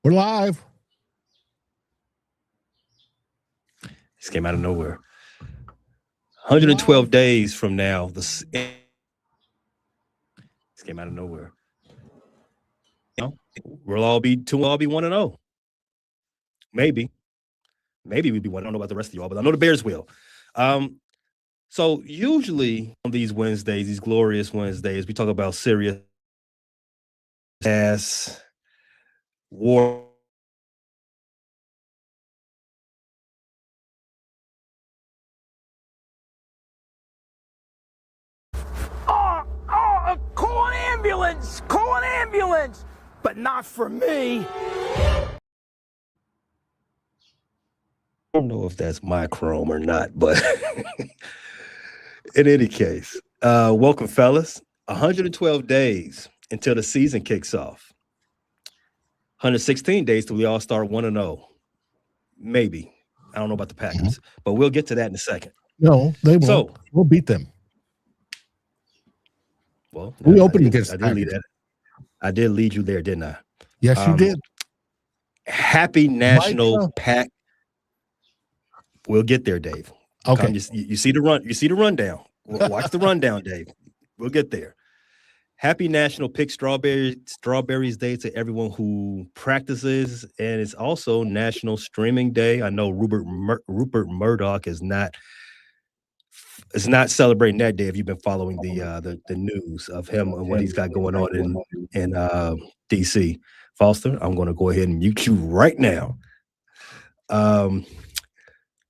We're live. This came out of nowhere. 112 days from now, this came out of nowhere. We'll all be 1-0. Maybe we'd be 1. I don't know about the rest of y'all, but I know the Bears will. So usually on these Wednesdays, these glorious Wednesdays, we talk about serious ass war. Call an ambulance, but not for me. I don't know if that's my Chrome or not, but in any case, welcome, fellas. 112 days until the season kicks off. 116 days till we all start 1-0. Maybe. I don't know about the Packers, but we'll get to that in a second. No, they won't. So, we'll beat them. Well, we opened against I did lead you there, didn't I? Yes, you did. Happy National Pack. We'll get there, Dave. Okay. You see the run. You see the rundown. Watch the rundown, Dave. We'll get there. Happy National Pick Strawberries Day to everyone who practices, and it's also National Streaming Day. I know Rupert Murdoch is not celebrating that day. If you've been following the news of him and what he's got going on in DC, Foster, I'm going to go ahead and mute you right now. But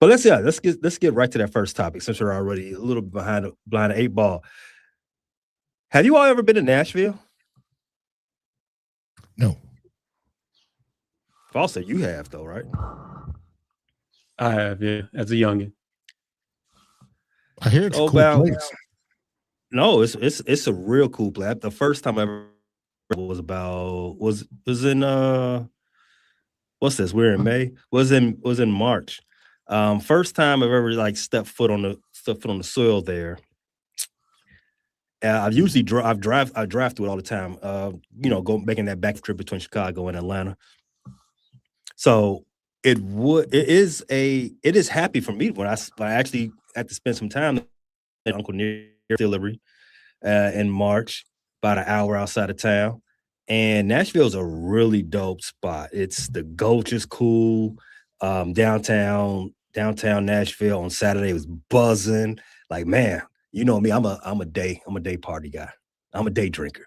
let's get right to that first topic since we're already a little bit behind the 8 ball. Have you all ever been to Nashville? No. Foster, you have though, right? I have, yeah, as a youngin. I hear it's a cool place. No, it's a real cool place. The first time I ever was in what's this? We're in May. Was in March. First time I've ever stepped foot on the soil there. I drive through it all the time. Making that back trip between Chicago and Atlanta. So it is happy for me when I actually had to spend some time at Uncle Near Distillery in March, about an hour outside of town. And Nashville's a really dope spot. The Gulch is cool. Downtown Nashville on Saturday was buzzing. Like, man, you know me, I'm a day party guy. I'm a day drinker.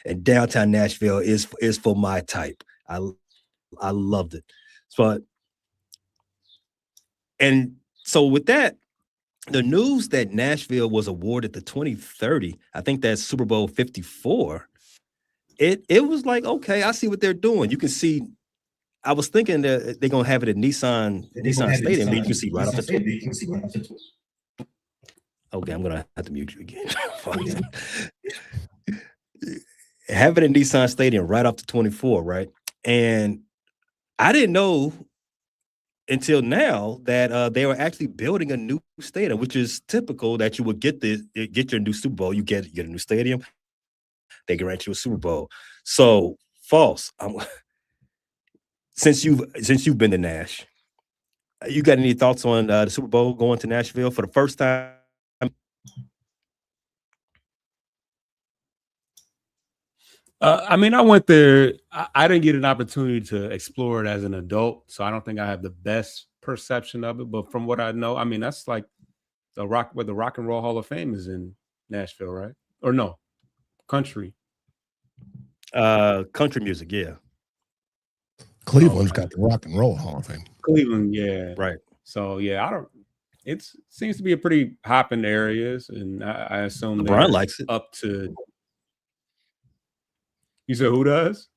And downtown Nashville is for my type. I loved it. And so with that, the news that Nashville was awarded the 2030, I think that's Super Bowl 54. It was like, okay, I see what they're doing. You can see, I was thinking that they're gonna have it at Nissan Stadium. You can see right off the top. Okay, I'm gonna have to mute you again. Have it at Nissan Stadium right off the 24, right? And I didn't know until now that they were actually building a new stadium, which is typical that you would get your new Super Bowl. You get a new stadium, they grant you a Super Bowl. So, False. Since you've been to Nash, you got any thoughts on the Super Bowl going to Nashville for the first time? I went there. I didn't get an opportunity to explore it as an adult, so I don't think I have the best perception of it. But from what I know, that's like where the Rock and Roll Hall of Fame is in Nashville, right? Or no, country. Country music, yeah. Cleveland's got the Rock and Roll Hall of Fame. Cleveland, yeah, right. So yeah, it seems to be a pretty hopping areas, and I assume LeBron likes it. Up to. You said who does?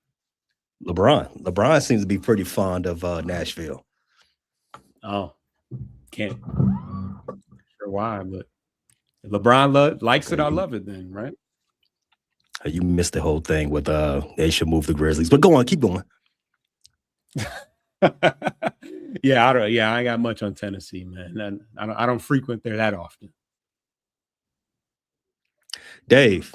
LeBron. LeBron seems to be pretty fond of Nashville. Oh, can't sure why, but if LeBron likes it, I love it then, right? You missed the whole thing with they should move the Grizzlies. But go on, keep going. Yeah, I ain't got much on Tennessee, man. I don't frequent there that often. Dave,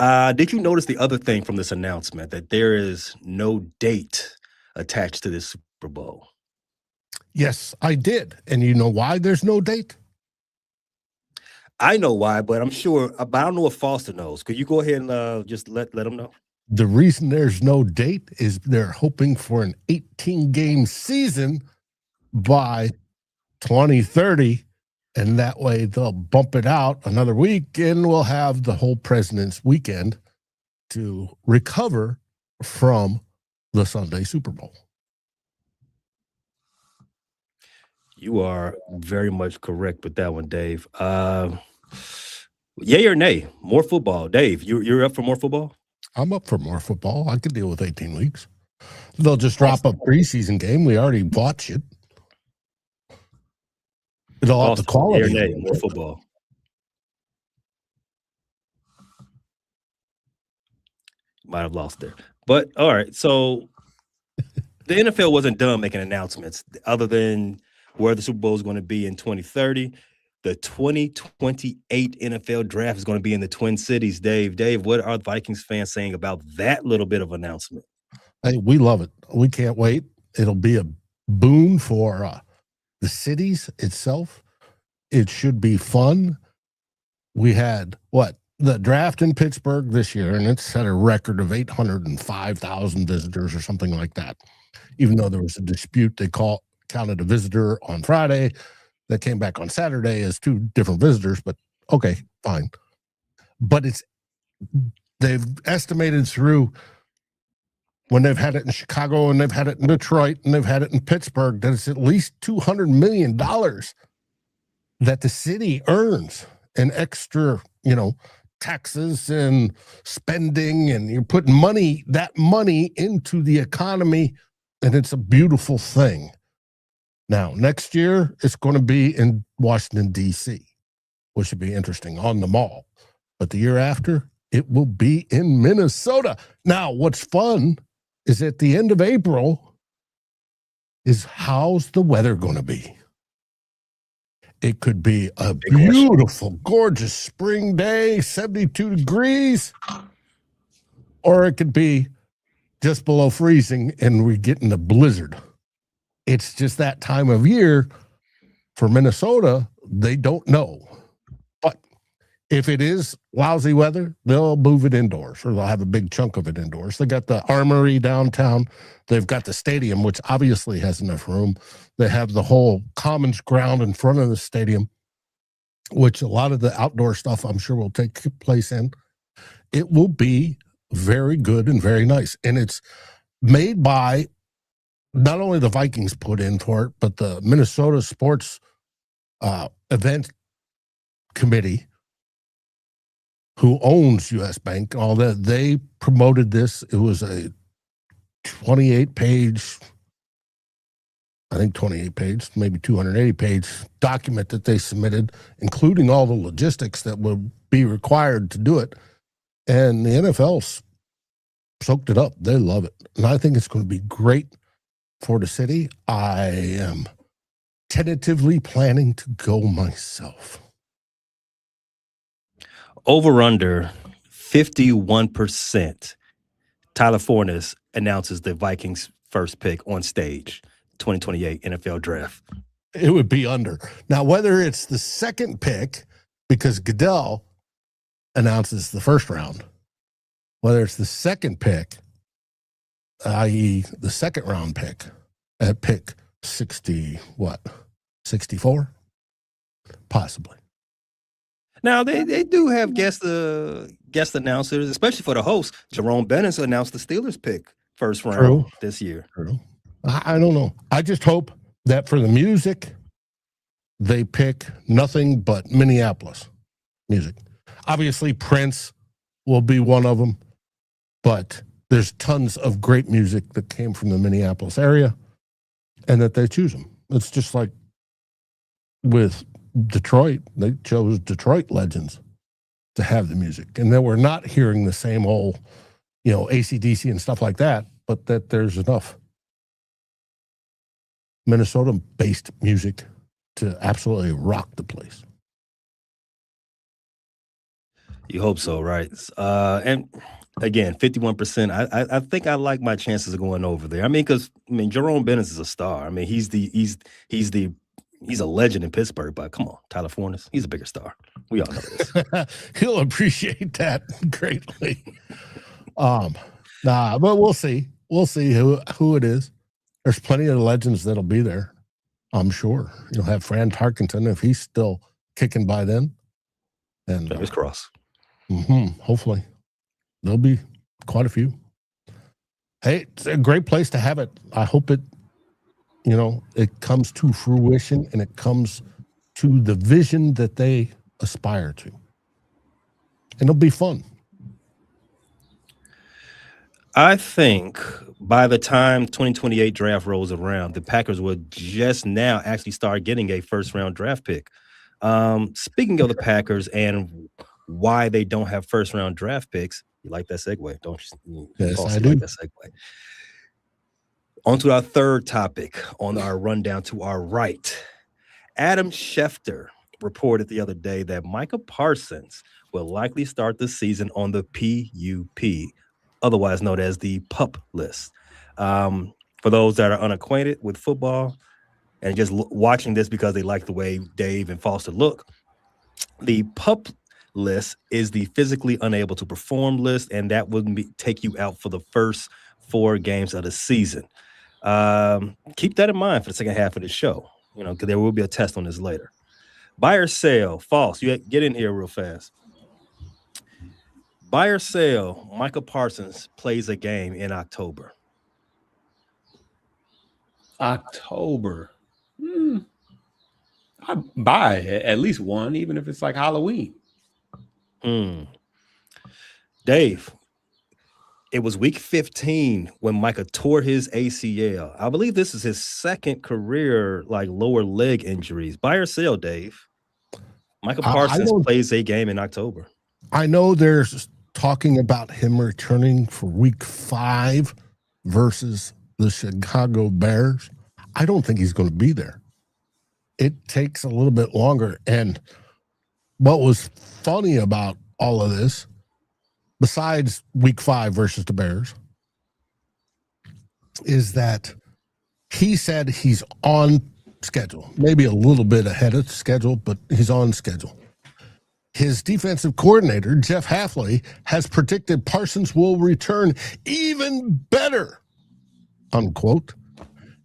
Did you notice the other thing from this announcement that there is no date attached to this Super Bowl? Yes, I did. And you know why there's no date? I know why, but I'm sure. But I don't know if Foster knows. Could you go ahead and just let him know? The reason there's no date is they're hoping for an 18-game season by 2030, and that way they'll bump it out another week, and we'll have the whole President's Weekend to recover from the Sunday Super Bowl. You are very much correct with that one, Dave. Yay or nay? More football, Dave. You're up for more football? I'm up for more football. I could deal with 18 weeks. They'll just drop a preseason game. We already watched it. It'll have the quality. Yay or nay? More football. Might have lost there. But all right. So the NFL wasn't done making announcements other than where the Super Bowl is going to be in 2030. The 2028 NFL draft is going to be in the Twin Cities. Dave, what are Vikings fans saying about that little bit of announcement? Hey, we love it. We can't wait. It'll be a boon for the cities itself. It should be fun. We had the draft in Pittsburgh this year, and it set a record of 805,000 visitors or something like that. Even though there was a dispute, they counted a visitor on Friday that came back on Saturday as two different visitors, but okay, fine. But they've estimated through when they've had it in Chicago and they've had it in Detroit and they've had it in Pittsburgh that it's at least $200 million that the city earns in extra, taxes and spending, and you're putting that money into the economy, and it's a beautiful thing. Now, next year, it's going to be in Washington, D.C., which should be interesting, on the mall. But the year after, it will be in Minnesota. Now, what's fun is at the end of April is how's the weather going to be? It could be a beautiful, gorgeous spring day, 72 degrees, or it could be just below freezing and we get in a blizzard. It's just that time of year for Minnesota. They don't know. But if it is lousy weather, they'll move it indoors, or they'll have a big chunk of it indoors. They got the Armory downtown. They've got the stadium, which obviously has enough room. They have the whole commons ground in front of the stadium, which a lot of the outdoor stuff I'm sure will take place in. It will be very good and very nice. And it's made by not only the Vikings put in for it, but the Minnesota Sports Event Committee, who owns U.S. Bank, all that. They promoted this. It was a 28-page, maybe 280-page document that they submitted, including all the logistics that would be required to do it. And the NFL soaked it up. They love it. And I think it's going to be great for the city. I am tentatively planning to go myself. Over under 51%. Tyler Fornes announces the Vikings' first pick on stage, 2028 NFL draft. It would be under. Now, whether it's the second pick, because Goodell announces the first round, whether it's the second pick, i.e. the second round pick at pick 64? Possibly. Now, they do have guest announcers, especially for the host. Jerome Bettis announced the Steelers pick first round this year. True. I don't know. I just hope that for the music, they pick nothing but Minneapolis music. Obviously, Prince will be one of them, but there's tons of great music that came from the Minneapolis area, and that they choose them. It's just like with Detroit, they chose Detroit legends to have the music, and then we're not hearing the same old, AC/DC and stuff like that, but that there's enough Minnesota-based music to absolutely rock the place. You hope so, right? And again, 51%. I think I like my chances of going over there. I mean, because Jerome Bennett's is a star. I mean, he's a legend in Pittsburgh, but come on, Tyler Fornes, he's a bigger star. We all know this. He'll appreciate that greatly. But we'll see. We'll see who it is. There's plenty of legends that'll be there, I'm sure. You'll have Fran Tarkenton if he's still kicking by then. And Fingers crossed. Hopefully. There'll be quite a few. Hey, it's a great place to have it. I hope it comes to fruition and it comes to the vision that they aspire to. And it'll be fun. I think by the time 2028 draft rolls around, the Packers would just now actually start getting a first-round draft pick. Speaking of the Packers and why they don't have first-round draft picks, you like that segue, don't you? Yes, I do. Like that segue. On to our third topic on our rundown to our right. Adam Schefter reported the other day that Micah Parsons will likely start the season on the PUP, otherwise known as the PUP list. For those that are unacquainted with football and just watching this because they like the way Dave and Foster look, the PUP list is the physically unable to perform list, and that would take you out for the first 4 games of the season. Keep that in mind for the second half of the show, because there will be a test on this later. Buy or sell, false. You get in here real fast. Buy or sell, Micah Parsons plays a game in October. October. I buy at least one, even if it's like Halloween. Dave, it was week 15 when Micah tore his ACL. I believe this is his second career lower leg injuries. Buy or sell, Dave? Micah Parsons plays a game in October. I know there's talking about him returning for week 5 versus the Chicago Bears. I don't think he's going to be there. It takes a little bit longer. And what was funny about all of this, besides week 5 versus the Bears, is that he said he's on schedule, maybe a little bit ahead of schedule, but he's on schedule. His defensive coordinator, Jeff Hafley, has predicted Parsons will return even better, unquote,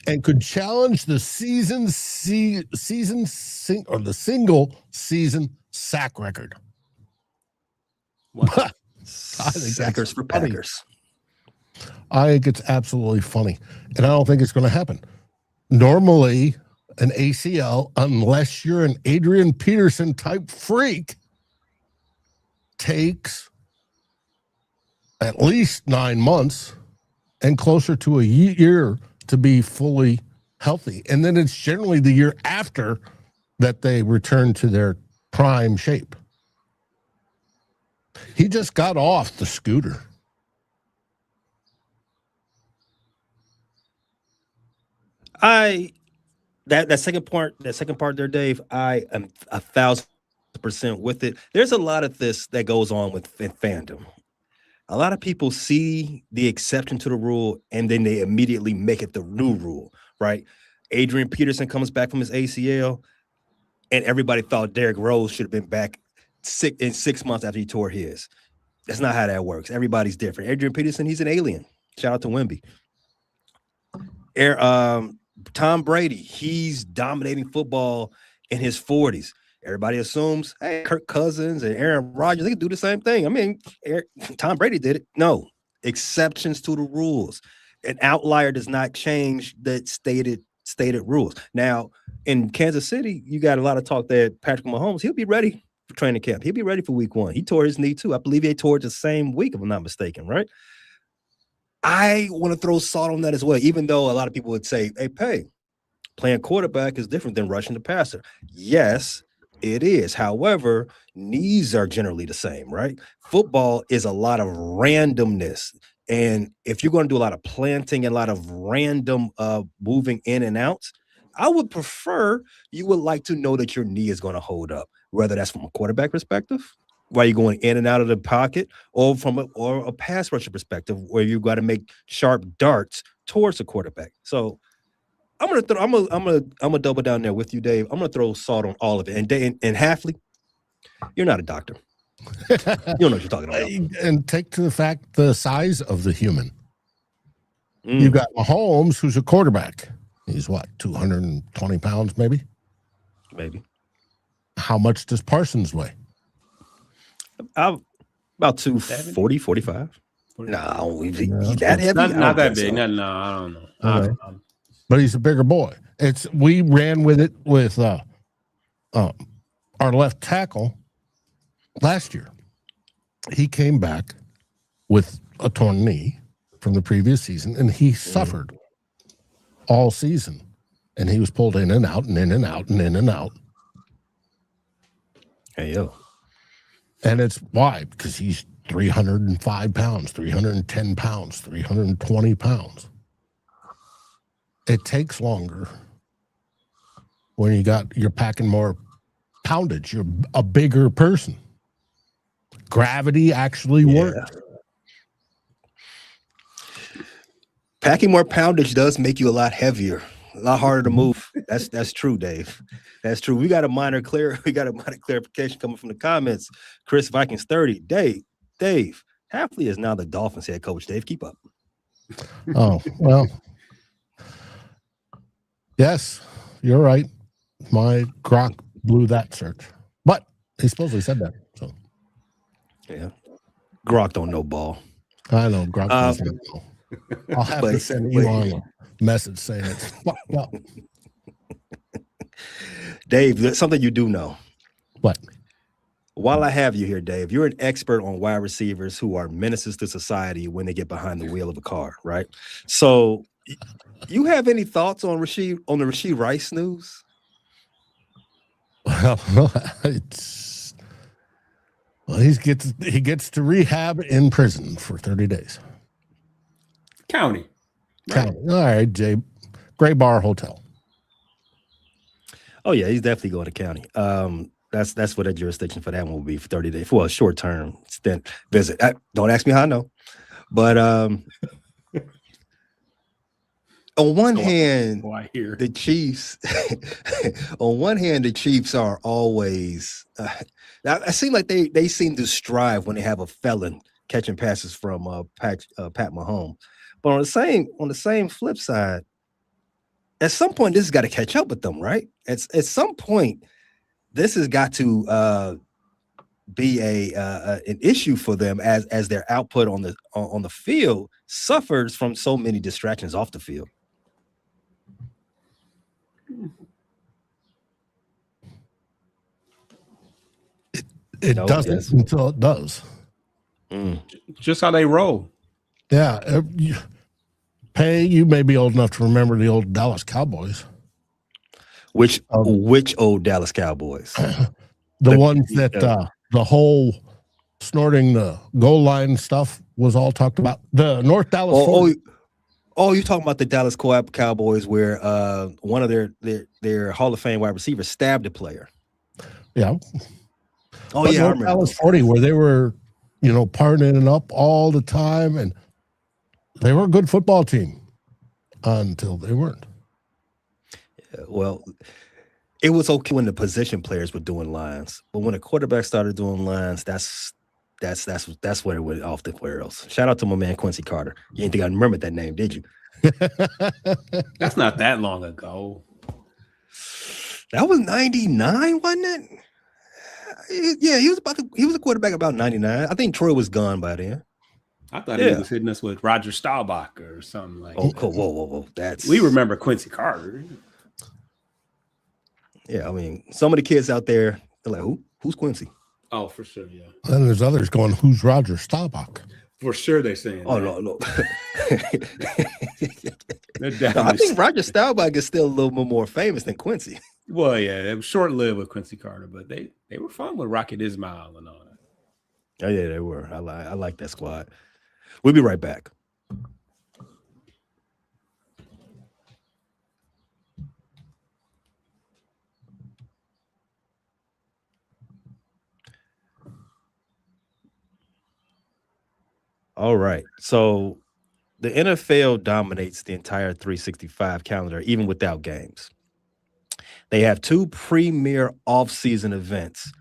and could challenge the single season sack record. Wow. Sackers for Packers. I think it's absolutely funny, and I don't think it's going to happen. Normally, an ACL, unless you're an Adrian Peterson type freak, takes at least 9 months and closer to a year to be fully healthy. And then it's generally the year after that they return to their prime shape. He just got off the scooter. That second part there, Dave, I am 1,000% with it. There's a lot of this that goes on with fandom. A lot of people see the exception to the rule and then they immediately make it the new rule, right? Adrian Peterson comes back from his ACL and everybody thought Derrick Rose should have been back in 6 months after he tore his. That's not how that works. Everybody's different. Adrian Peterson, he's an alien. Shout out to Wemby. Tom Brady, he's dominating football in his 40s. Everybody assumes, hey, Kirk Cousins and Aaron Rodgers, they can do the same thing. I mean, Tom Brady did it. No, exceptions to the rules. An outlier does not change the stated rules. Now, in Kansas City, you got a lot of talk that Patrick Mahomes, he'll be ready for training camp. He'll be ready for week 1. He tore his knee too. I believe he tore it the same week, if I'm not mistaken, right? I want to throw salt on that as well, even though a lot of people would say, hey, playing quarterback is different than rushing the passer. Yes, it is. However, knees are generally the same, right? Football is a lot of randomness. And if you're going to do a lot of planting and a lot of random moving in and out, I would prefer you would like to know that your knee is going to hold up, whether that's from a quarterback perspective while you're going in and out of the pocket, or from a pass rusher perspective, where you got to make sharp darts towards the quarterback. So I'm gonna double down there with you, Dave. I'm gonna throw salt on all of it. And Halfley, you're not a doctor. You don't know what you're talking about. And take to the fact the size of the human. You got Mahomes, who's a quarterback. He's what, 220 pounds, maybe? Maybe. How much does Parsons weigh? About 240, 45. No, he's that heavy. Not that big. So. No, I don't know. I don't know. But he's a bigger boy. We ran with it with our left tackle last year. He came back with a torn knee from the previous season, and he suffered all season. And he was pulled in and out and in and out and in and out. Hey, yo. And it's why? Because he's 305 pounds, 310 pounds, 320 pounds. It takes longer when you're packing more poundage. You're a bigger person. Gravity actually works. Packing more poundage does make you a lot heavier, a lot harder to move. That's true, Dave. That's true. We got a minor clarification coming from the comments. Chris Vikings 30. Dave, Halfley is now the Dolphins head coach. Dave, keep up. Oh, well. Yes, you're right. My Gronk blew that search. But he supposedly said that. So yeah. Gronk don't know ball. I know. Gronk doesn't know. I'll have to send Elon a message saying it's fucked up. Dave, there's something you do know. What? While I have you here, Dave, you're an expert on wide receivers who are menaces to society when they get behind the wheel of a car, right? So you have any thoughts on the Rashee Rice news? Well, he gets to rehab in prison for 30 days. County. Right. All right, Jay. Gray Bar Hotel. Oh yeah, he's definitely going to county. That's what the jurisdiction for that one will be for 30 days for a short term stint visit. Don't ask me how I know, but on one hand, the Chiefs. On one hand, the Chiefs are always. It seems like they seem to strive when they have a felon catching passes from Pat Mahomes. But on the same flip side, at some point this has got to catch up with them, right? At some point, this has got to be an issue for them as their output on the field suffers from so many distractions off the field. It doesn't until it does. Just how they roll. Yeah. You may be old enough to remember the old Dallas Cowboys. Which old Dallas Cowboys? The ones that the whole snorting the goal line stuff was all talked about. The North Dallas. You're talking about the Dallas Cowboys where one of their Hall of Fame wide receivers stabbed a player. Yeah. Oh, yeah, I North remember. Dallas 40, where they were, partying up all the time, and they were a good football team until they weren't. Yeah, well, it was okay when the position players were doing lines, but when a quarterback started doing lines, that's where it went off the rails. Shout out to my man Quincy Carter. You didn't think I remembered that name, did you? That's not that long ago. That was 99, wasn't it? Yeah, he was a quarterback about 99. I think Troy was gone by then. I thought he was hitting us with Roger Staubach or something like that. Oh, whoa. We remember Quincy Carter. Yeah, I mean, some of the kids out there, they're like, who's Quincy? Oh, for sure, yeah. And there's others going, who's Roger Staubach? For sure they're saying no. I think Roger Staubach is still a little bit more famous than Quincy. Well, yeah, it was short-lived with Quincy Carter, but they were fun with Rocket Ismail and all that. Oh, yeah, they were. I like that squad. We'll be right back. All right. So the NFL dominates the entire 365 calendar, even without games. They have two premier off-season events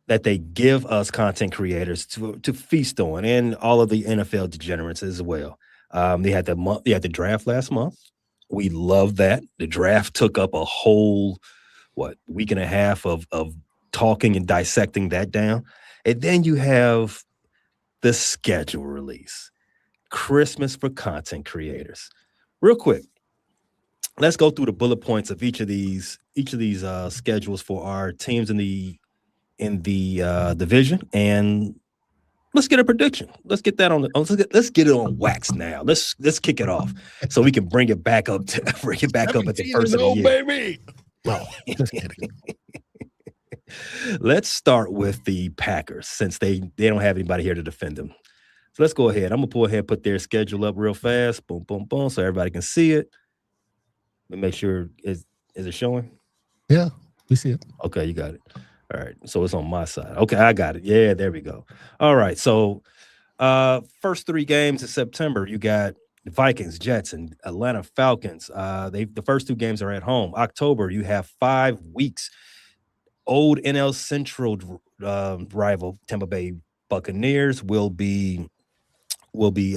that they give us content creators to feast on, and all of the NFL degenerates as well. They had the draft last month. We love that. The draft took up a whole week and a half of talking and dissecting that down. And then you have the schedule release. Christmas for content creators. Real quick, let's go through the bullet points of each of these schedules for our teams in the division, and let's get a prediction. Let's get that on let's get it on wax now. Let's kick it off so we can bring it back up at the first of the year. Baby. No, just kidding. Let's start with the Packers, since they don't have anybody here to defend them. So let's go ahead. I'm gonna go ahead and put their schedule up real fast. Boom, boom, boom, so everybody can see it. Let me make sure is it showing? Yeah, we see it. Okay, you got it. All right, so it's on my side. Okay, I got it. Yeah, there we go. All right, so first 3 games in September, you got the Vikings, Jets, and Atlanta Falcons. The first 2 games are at home. October, you have 5 weeks. Old NL Central rival Tampa Bay Buccaneers will be they'll be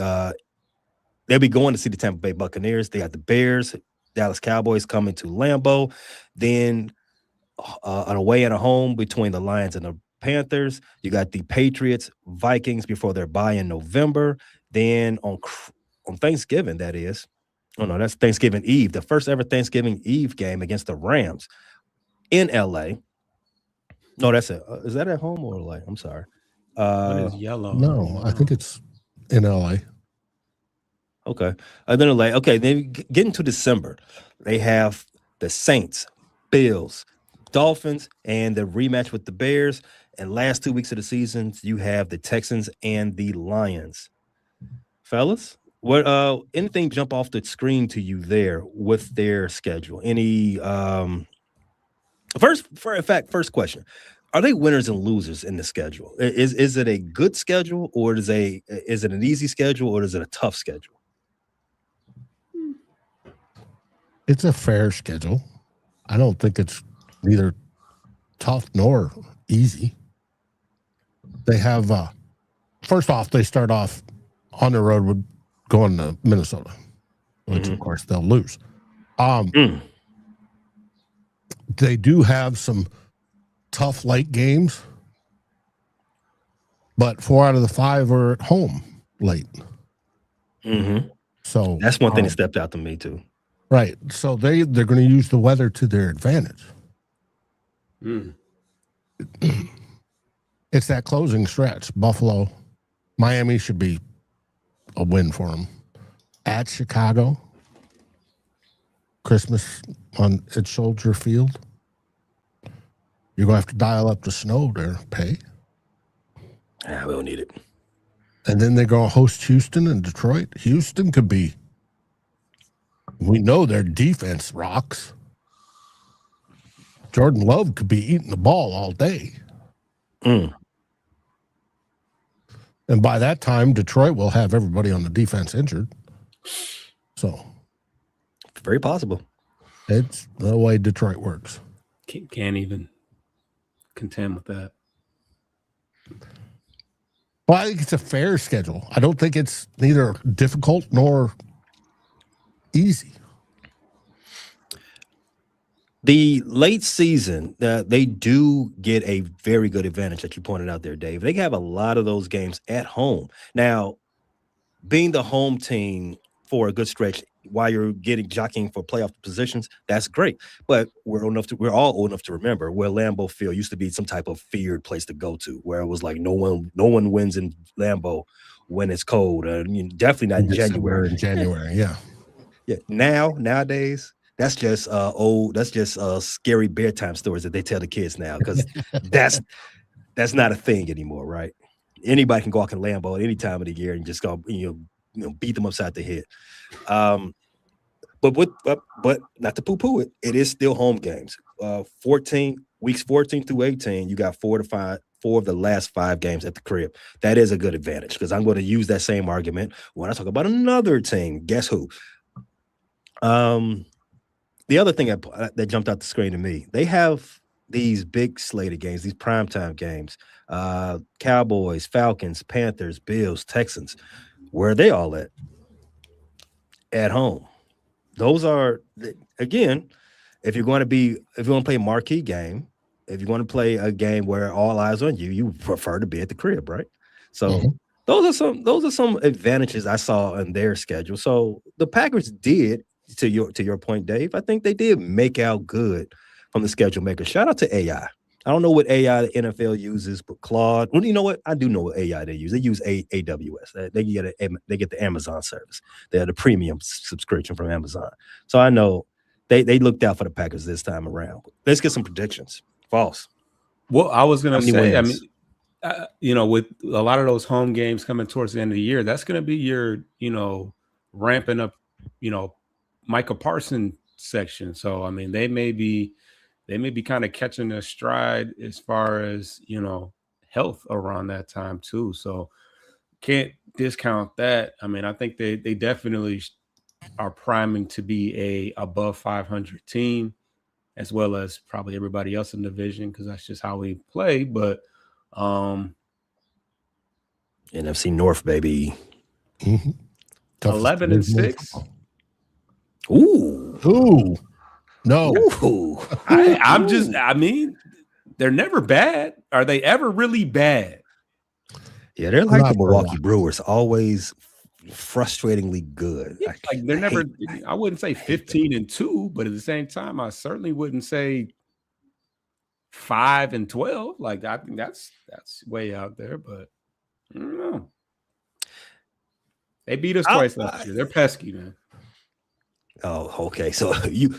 going to see the Tampa Bay Buccaneers. They got the Bears, Dallas Cowboys coming to Lambeau. Then an away and a home between the Lions and the Panthers. You got the Patriots, Vikings before their bye in November. Then on Thanksgiving, that is. Oh no, that's Thanksgiving Eve. The first ever Thanksgiving Eve game against the Rams in LA. No, that's it. Is that at home or LA? I'm sorry. What is yellow? No, I think it's in LA. Okay. Then LA. Okay, then get into December. They have the Saints, Bills, Dolphins, and the rematch with the Bears. And last 2 weeks of the season, you have the Texans and the Lions. Fellas, what anything jump off the screen to you there with their schedule? Any first question. Are they winners and losers in the schedule? Is it a good schedule, or is it an easy schedule, or is it a tough schedule? It's a fair schedule. I don't think it's neither tough nor easy. They have first off, they start off on the road with going to Minnesota, which of course they'll lose. They do have some tough late games, but 4 out of the 5 are at home late. So that's one thing that stepped out to me too. Right. So they're going to use the weather to their advantage. It's that closing stretch. Buffalo, Miami should be a win for them. At Chicago, Christmas at Soldier Field. You're going to have to dial up the snow there, pay. Yeah, we don't need it. And then they're going to host Houston and Detroit. Houston could be, we know their defense rocks. Jordan Love could be eating the ball all day. And by that time, Detroit will have everybody on the defense injured. So, very possible. It's the way Detroit works. Can't even contend with that. Well, I think it's a fair schedule. I don't think it's neither difficult nor easy. The late season, they do get a very good advantage that you pointed out there, Dave. They have a lot of those games at home. Now, being the home team for a good stretch while you're jockeying for playoff positions, that's great. But we're all old enough to remember where Lambeau Field used to be some type of feared place to go to, where it was like no one wins in Lambeau when it's cold. Definitely not in January. In January, yeah. Yeah. Nowadays, that's just scary bedtime stories that they tell the kids now, because that's not a thing anymore, right? Anybody can go out in Lambeau at any time of the year and just go, beat them upside the head. But not to poo-poo it, it is still home games. 14 through 18, you got 4 4 of the last 5 games at the crib. That is a good advantage because I'm going to use that same argument when I talk about another team. Guess who? The other thing that jumped out the screen to me, they have these big slated games, these primetime games. Cowboys, Falcons, Panthers, Bills, Texans. Where are they all at? At home. Those are, again, if you're going to play a marquee game, if you're going to play a game where all eyes on you, you prefer to be at the crib, right? So those are some advantages I saw in their schedule. So the Packers did, to your point, Dave, I think they did make out good from the schedule maker. Shout out to AI. I don't know what AI the NFL uses, but Claude. Well, you know what? I do know what AI they use. They use AWS. They get the Amazon service. They have the premium subscription from Amazon. So I know they looked out for the Packers this time around. Let's get some predictions. False. Well, I was going to say, wins? I mean, with a lot of those home games coming towards the end of the year, that's going to be your, ramping up, Micah Parsons section. So, I mean, they may be kind of catching their stride as far as, health around that time too. So can't discount that. I mean, I think they definitely are priming to be a above 500 team, as well as probably everybody else in the division, because that's just how we play. But NFC North, baby. 11-6. Ooh. No. Ooh. I mean, they're never bad. Are they ever really bad? Yeah, they're like the Milwaukee Brewers, always frustratingly good. Yeah, like they're never, I wouldn't say 15-2, but at the same time, I certainly wouldn't say 5-12. Like, I think that's way out there, but I don't know. They beat us twice last year. They're pesky, man. Oh, okay. So you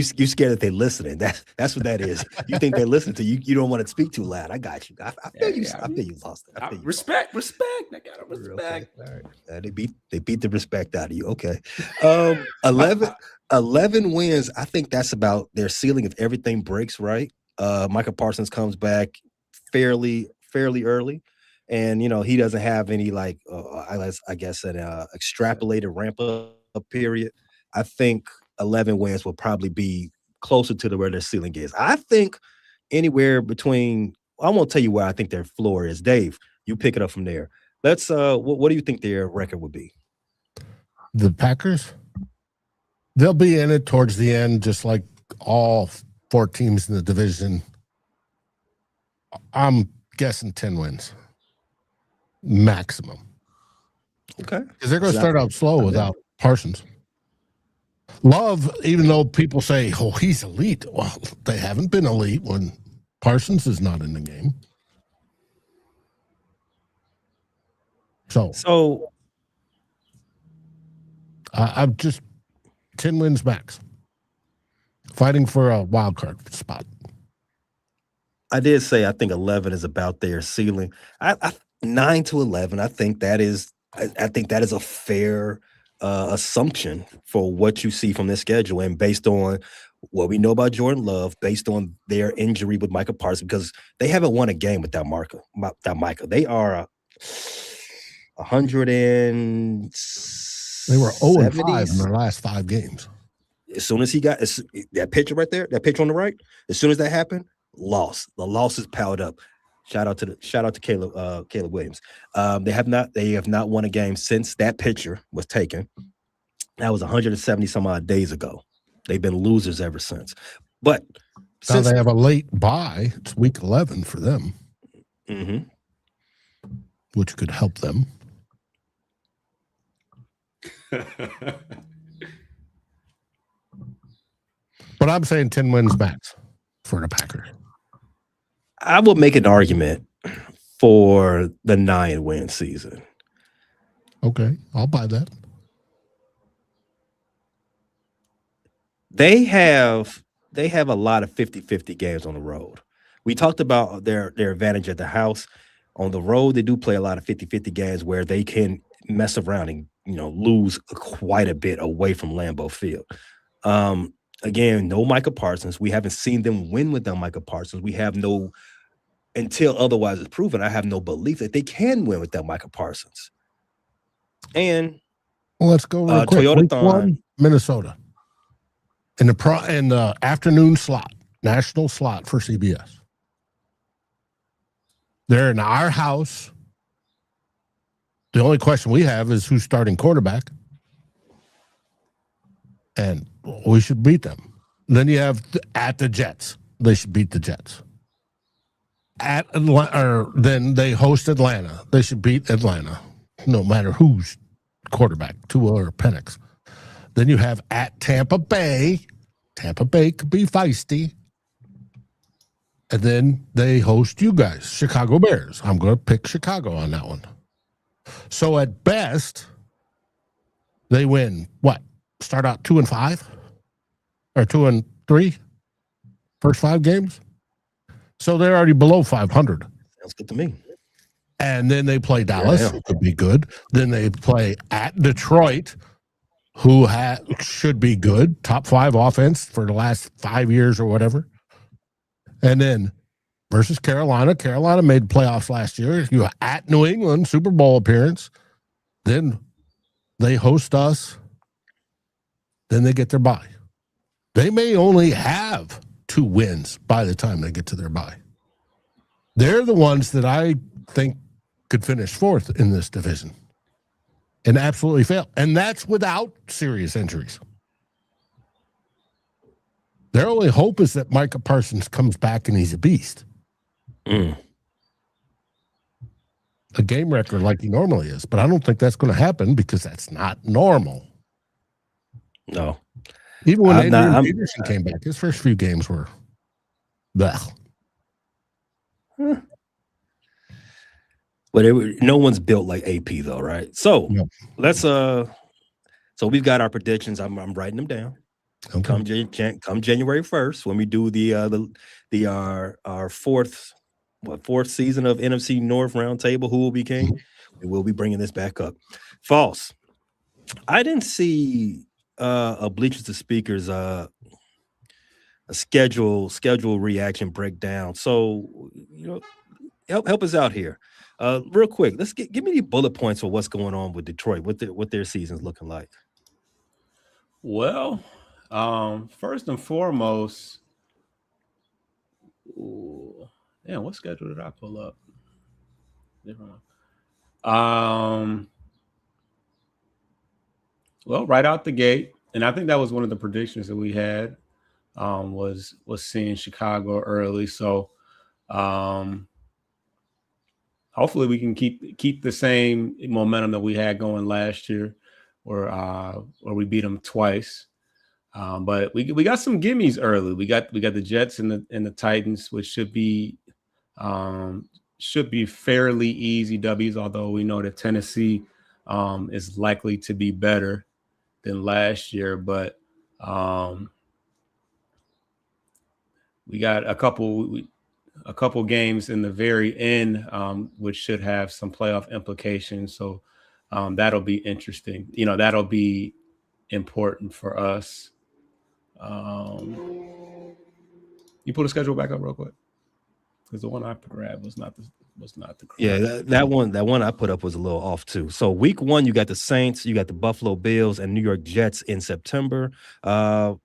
scared that they're listening. That's what that is. You think they listen to you. You don't want to speak too loud. I got you. I feel you. I feel you lost it. Respect. I got respect. Okay. All right. They beat the respect out of you. Okay. 11 wins. I think that's about their ceiling if everything breaks right. Micah Parsons comes back fairly early. And he doesn't have any I guess an extrapolated ramp up period. I think 11 wins will probably be closer to where their ceiling is. I think anywhere between. I won't tell you where I think their floor is. Dave, you pick it up from there. Let's. What do you think their record would be? The Packers, they'll be in it towards the end, just like all 4 teams in the division. I'm guessing 10 wins. Maximum. Okay. Because they're going to start out slow without Parsons. Love, even though people say, oh, he's elite. Well, they haven't been elite when Parsons is not in the game. So I'm just 10 wins max. Fighting for a wild card spot. I did say I think 11 is about their ceiling. 9 to 11. I think that is a fair assumption for what you see from this schedule, and based on what we know about Jordan Love, based on their injury with Micah Parsons, because they haven't won a game without Micah. They are 100 and they were 0-5 in their last 5 games. As soon as he got that picture right there, that picture on the right, as soon as that happened, the losses piled up. Shout out to Caleb Williams. They have not won a game since that picture was taken. That was 170 some odd days ago. They've been losers ever since. But now they have a late bye. It's week 11 for them, which could help them. But I'm saying 10 wins max for the Packers. I will make an argument for the 9-win season. Okay, I'll buy that. They have a lot of 50-50 games on the road. We talked about their advantage at the house. On the road, they do play a lot of 50-50 games where they can mess around and lose quite a bit away from Lambeau Field. Again, no Micah Parsons. We haven't seen them win without Micah Parsons. We have no until otherwise is proven, I have no belief that they can win without Micah Parsons. And Well, let's go real quick. Toyota Week Thon. 1, Minnesota. In the afternoon slot, national slot for CBS. They're in our house. The only question we have is who's starting quarterback. And we should beat them. Then you have at the Jets. They should beat the Jets. Then they host Atlanta. They should beat Atlanta, no matter who's quarterback, Tua or Penix. Then you have at Tampa Bay. Tampa Bay could be feisty. And then they host you guys, Chicago Bears. I'm going to pick Chicago on that one. So at best, they win what? Start out 2-5 or 2-3 first 5 games. So they're already below 500. Sounds good to me. And then they play Dallas, who could be good. Then they play at Detroit, who should be good, top 5 offense for the last 5 years or whatever. And then versus Carolina. Carolina made playoffs last year. You at New England, Super Bowl appearance. Then they host us. Then they get their bye. They may only have 2 wins by the time they get to their bye. They're the ones that I think could finish 4th in this division and absolutely fail. And that's without serious injuries. Their only hope is that Micah Parsons comes back and he's a beast. A game record like he normally is. But I don't think that's going to happen because that's not normal. No. Even when Adrian Peterson came back, his first few games were blech. But no one's built like AP though, right? So let's so we've got our predictions. I'm writing them down. Okay. Come January 1st when we do our fourth season of NFC North Roundtable. Who will be king? We will be bringing this back up. False. I didn't see a Bleachers to Speakers a schedule reaction breakdown. So help us out here. Real quick, let's give me the bullet points for what's going on with Detroit, what their season's looking like. Well, first and foremost, what schedule did I pull up? Different one. Well, right out the gate, and I think that was one of the predictions that we had, was seeing Chicago early. So, hopefully we can keep the same momentum that we had going last year, where we beat them twice. But we got some gimmies early. We got the Jets and the Titans, which should be fairly easy W's. Although we know that Tennessee is likely to be better than last year, but we got a couple games in the very end, which should have some playoff implications. So that'll be interesting. That'll be important for us. You pull the schedule back up real quick, because the one I grabbed was not the correct. Yeah, that one I put up was a little off too. So week 1, you got the Saints, you got the Buffalo Bills and New York Jets in September. In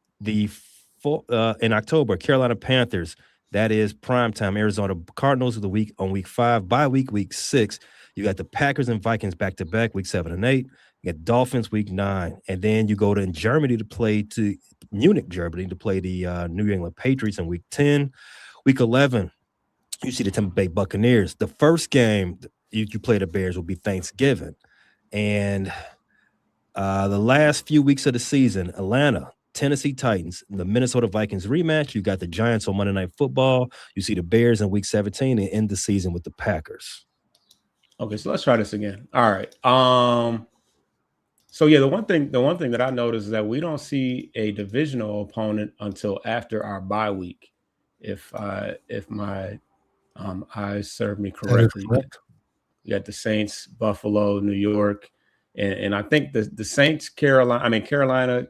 October, Carolina Panthers. That is primetime. Arizona Cardinals on week 5. Bye week 6. You got the Packers and Vikings back to back, week 7 and 8. You got Dolphins week 9, and then you go to Munich, Germany, to play the New England Patriots in week 10. Week 11, you see the Tampa Bay Buccaneers. The first game you play the Bears will be Thanksgiving, and the last few weeks of the season, Atlanta, Tennessee Titans, the Minnesota Vikings rematch. You got the Giants on Monday Night Football. You see the Bears in week 17 and end the season with the Packers. Okay, so let's try this again. All right. So yeah, the one thing that I noticed is that we don't see a divisional opponent until after our bye week. If my eyes serve me correctly. You got the Saints, Buffalo, New York, and I think the Saints, Carolina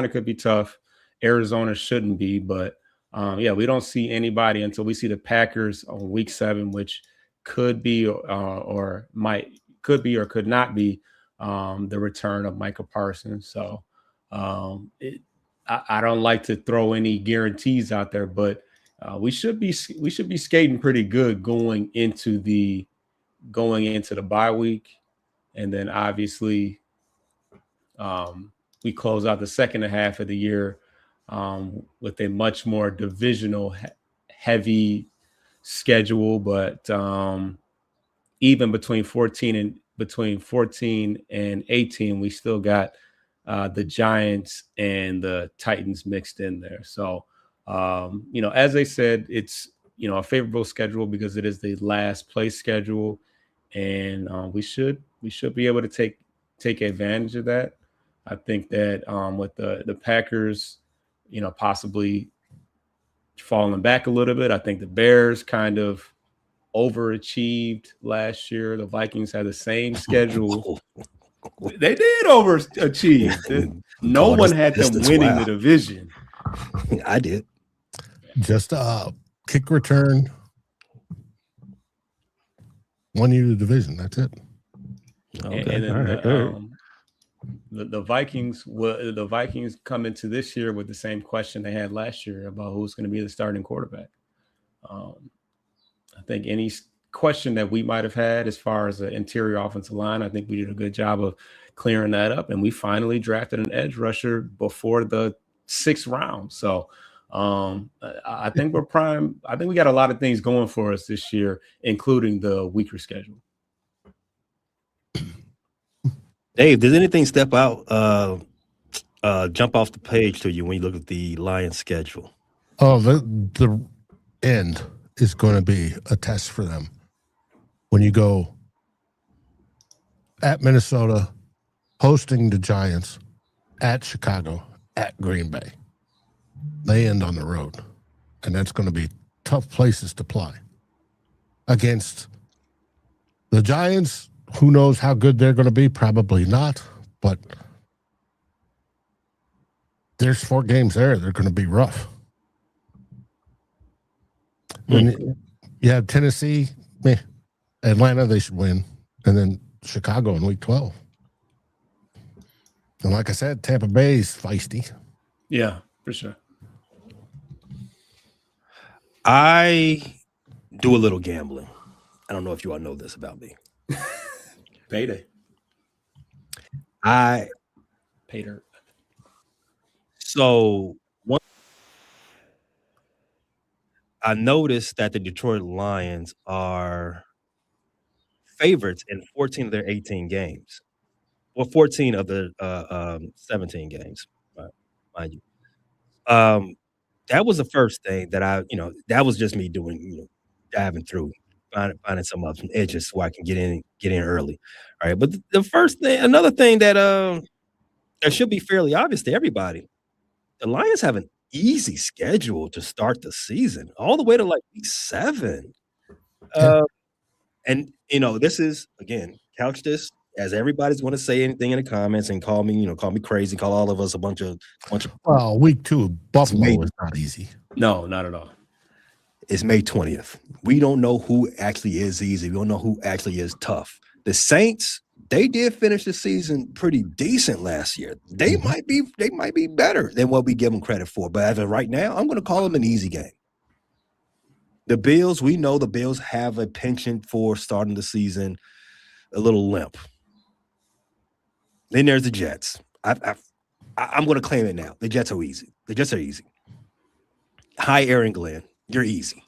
could be tough. Arizona shouldn't be, but Yeah, we don't see anybody until we see the Packers on week 7, which could be or could not be the return of Micah Parsons. So I don't like to throw any guarantees out there, but we should be skating pretty good going into the bye week, and then obviously we close out the second half of the year with a much more divisional heavy schedule, but even between 14 and 18, we still got the Giants and the Titans mixed in there. So, as I said, it's, a favorable schedule because it is the last place schedule, and we should be able to take advantage of that. I think that with the Packers, possibly falling back a little bit, I think the Bears kind of overachieved last year. The Vikings had the same schedule. They did overachieve. No one had them winning the division. I did. Just a kick return, won you the division. That's it. Okay. And then all right. the Vikings come into this year with the same question they had last year about who's going to be the starting quarterback. I think any question that we might have had as far as the interior offensive line, I think we did a good job of clearing that up, and we finally drafted an edge rusher before the 6th round. So I think we're prime. I think we got a lot of things going for us this year, including the weaker schedule. Dave, does anything jump off the page to you when you look at the Lions schedule? Oh, the end is going to be a test for them. When you go at Minnesota, hosting the Giants, at Chicago, at Green Bay, they end on the road. And that's going to be tough places to play. Against the Giants, who knows how good they're going to be? Probably not. But there's 4 games there. They're going to be rough. When you have Tennessee, Atlanta, they should win. And then Chicago in week 12. And like I said, Tampa Bay is feisty. Yeah, for sure. I do a little gambling. I don't know if you all know this about me. Payday. Payday. So I noticed that the Detroit Lions are favorites in 14 of their 18 games. Well, 14 of the 17 games, mind you. That was the first thing that that was just me doing, diving through, finding some edges so I can get in early. All right. But another thing that should be fairly obvious to everybody, the Lions have an easy schedule to start the season, all the way to like week 7. And this is, again, couch this as everybody's going to say anything in the comments and call me crazy, call all of us a bunch of. Well, week 2, Buffalo is not easy. No, not at all. It's May 20th. We don't know who actually is easy. We don't know who actually is tough. The Saints, they did finish the season pretty decent last year. They might be better than what we give them credit for. But as of right now, I'm going to call them an easy game. The Bills, we know the Bills have a penchant for starting the season a little limp. Then there's the Jets. I'm going to claim it now. The Jets are easy. Hi, Aaron Glenn. You're easy.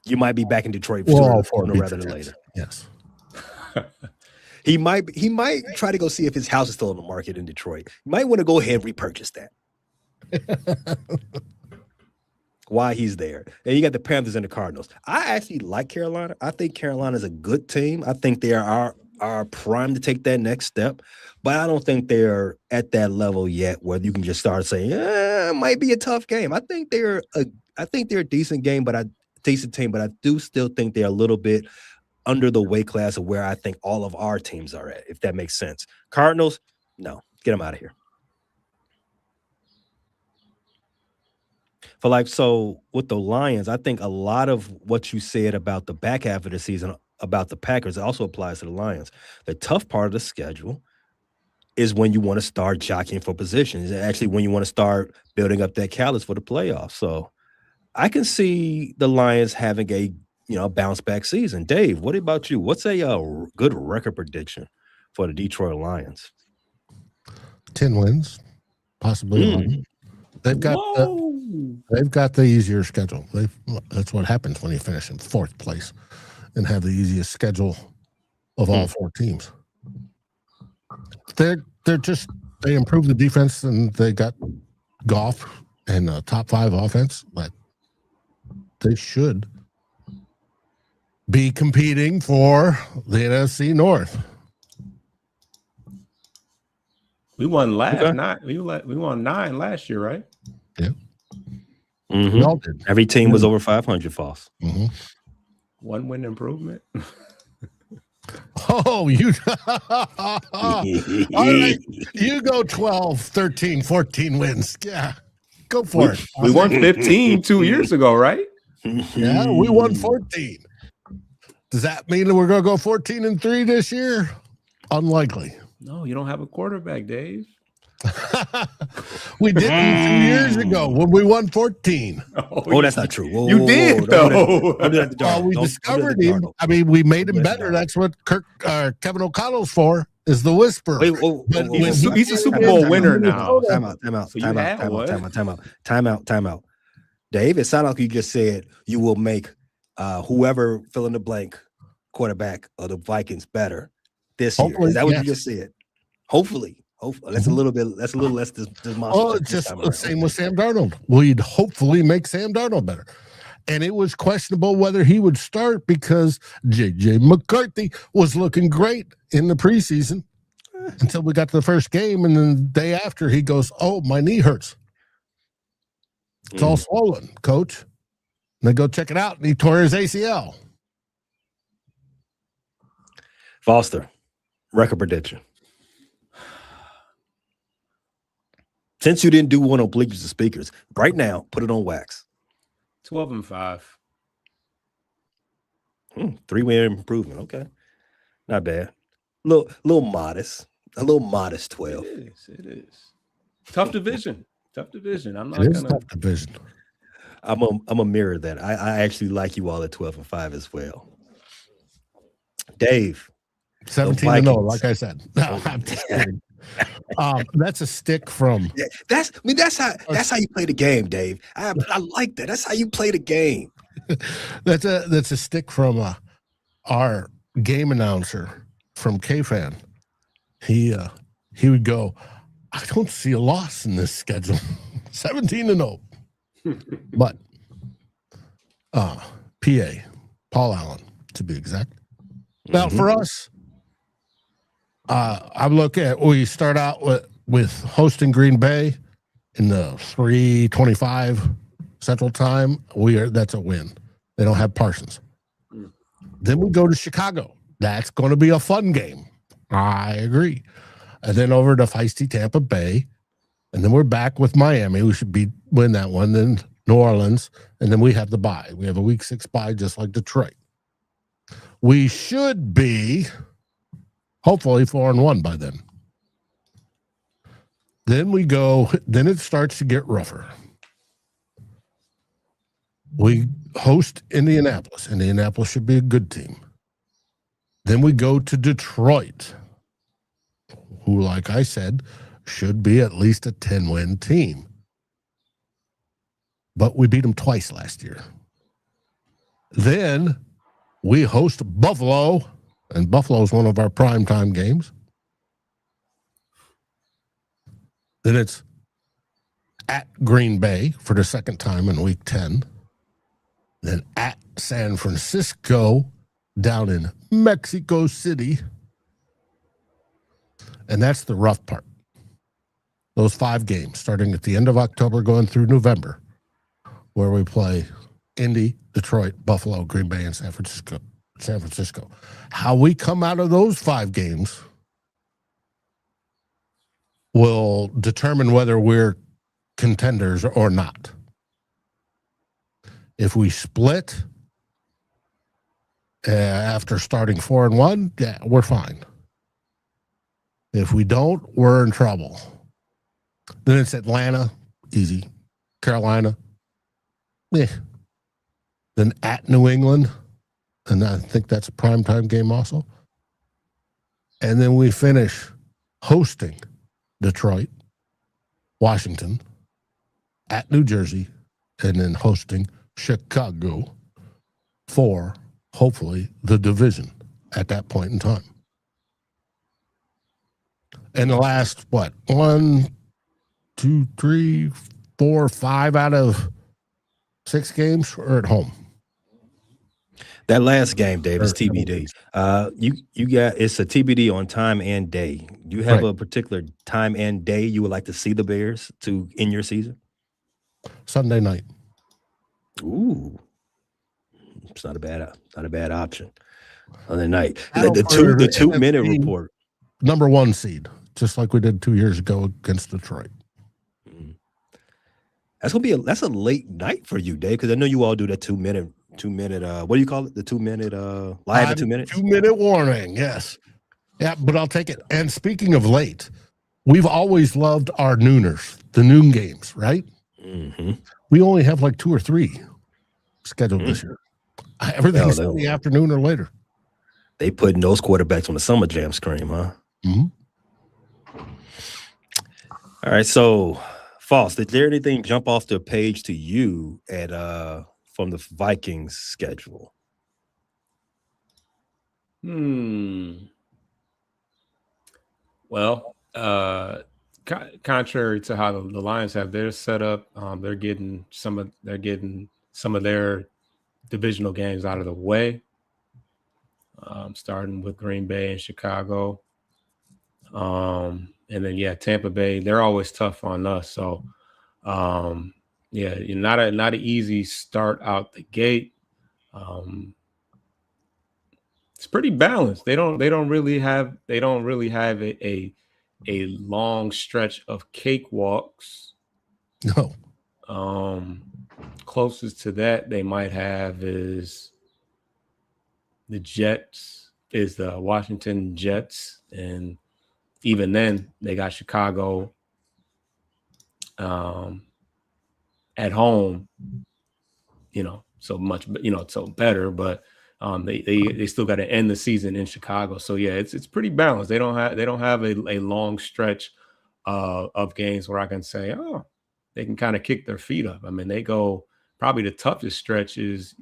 You might be back in Detroit sooner rather than later. Yes. He might try to go see if his house is still on the market in Detroit. You might want to go ahead and repurchase that. Why he's there. And you got the Panthers and the Cardinals. I actually like Carolina. I think Carolina's a good team. I think they are primed to take that next step. But I don't think they're at that level yet where you can just start saying, it might be a tough game. I think they're a decent team, but I do still think they're a little bit under the weight class of where I think all of our teams are at, if that makes sense. Cardinals, no, get them out of here. So with the Lions, I think a lot of what you said about the back half of the season about the Packers also applies to the Lions. The tough part of the schedule is when you want to start jockeying for positions. Actually, when you want to start building up that callus for the playoffs. So I can see the Lions having a bounce back season. Dave, what about you? What's a good record prediction for the Detroit Lions? 10 wins, possibly 11. They've got the easier schedule. That's what happens when you finish in fourth place and have the easiest schedule of all four teams. They improved the defense and they got Goff and a top 5 offense, but they should be competing for the NFC North. We won we won 9 last year, right? Yeah. We all did. Every team was over 500, Foss. 1 win improvement. Oh, you all right. You go 12, 13, 14 wins. Yeah. Go for it. We won 15 2 years ago, right? Yeah, we won 14. Does that mean that we're going to go 14-3 this year? Unlikely. No, you don't have a quarterback, Dave. We didn't 2 years ago when we won 14. Oh, that's not true. Whoa, you did, though. We discovered him. I mean, we made him better. That's what Kevin O'Connell's for, is the whisper. He's a Super Bowl winner now. Time out. Dave, it sounded like you just said you will make whoever fill in the blank quarterback of the Vikings better this year. Is that what you just said? Hopefully. That's a little less demonstrative. Oh, it's just the same with Sam Darnold. We'd hopefully make Sam Darnold better. And it was questionable whether he would start because J.J. McCarthy was looking great in the preseason until we got to the first game. And then the day after, he goes, "Oh, my knee hurts. It's all swollen, coach." And they go check it out, and he tore his ACL. Foster, record prediction. Since you didn't do one on bleachers and speakers, right now, put it on wax. 12-5. 3-win improvement. Okay, not bad. Little modest. A little modest 12. It is. Tough division. Tough division. I'm not gonna. Tough division. I'm a mirror that. I actually like you all at 12-5 as well. Dave. 17-0, like I said. No, I'm just kidding. That's a stick from. Yeah, that's how you play the game, Dave. I like that. That's how you play the game. That's a stick from our game announcer from K-Fan. He would go, "I don't see a loss in this schedule." 17-0. But PA, Paul Allen, to be exact. Now for us, I look at, we start out with hosting Green Bay in the 3:25 Central Time. That's a win. They don't have Parsons. Then we go to Chicago. That's going to be a fun game. I agree. And then over to feisty Tampa Bay. And then we're back with Miami. We should win that one. Then New Orleans. And then we have the bye. We have a week 6 bye, just like Detroit. We should be hopefully 4-1 by then. Then it starts to get rougher. We host Indianapolis. Indianapolis should be a good team. Then we go to Detroit, who, like I said, should be at least a 10-win team. But we beat them twice last year. Then we host Buffalo, and Buffalo is one of our primetime games. Then it's at Green Bay for the second time in week 10. Then at San Francisco down in Mexico City. And that's the rough part. Those 5 games starting at the end of October going through November, where we play Indy, Detroit, Buffalo, Green Bay, and San Francisco. How we come out of those 5 games will determine whether we're contenders or not. If we split after starting 4-1, yeah, we're fine. If we don't, we're in trouble. Then it's Atlanta, easy. Carolina, Then at New England, and I think that's a primetime game also. And then we finish hosting Detroit, Washington, at New Jersey, and then hosting Chicago for, hopefully, the division at that point in time. And the last, 1, 2, 3, 4, 5 out of 6 games are at home. That last game, Dave, is TBD. You got it's a TBD on time and day. Do you have a particular time and day you would like to see the Bears to end your season? Sunday night. Ooh, it's not a bad option. On the night, the 2-minute report. Number 1 seed, just like we did 2 years ago against Detroit. That's a late night for you, Dave, because I know you all do that 2-minute. What do you call it? The 2-minute live at 2 minutes. 2-minute warning. Yes. Yeah, but I'll take it. And speaking of late, we've always loved our nooners, the noon games, right? Mm-hmm. We only have like 2 or 3 scheduled this year. Everything's in the afternoon or later. They putting those quarterbacks on the summer jam screen, huh? Mm-hmm. All right. So, Foss, did there anything jump off the page to you at from the Vikings schedule? Well, contrary to how the Lions have their setup, they're getting some of their divisional games out of the way, starting with Green Bay and Chicago, and then Tampa Bay. They're always tough on us, so not an easy start out the gate. It's pretty balanced. They don't really have a long stretch of cakewalks. No. Closest to that they might have is the Washington Jets, and even then they got Chicago at home, so better, but they still got to end the season in Chicago. So it's pretty balanced. They don't have a long stretch of games where I can say, oh, they can kind of kick their feet up. I mean, they go probably the toughest stretch is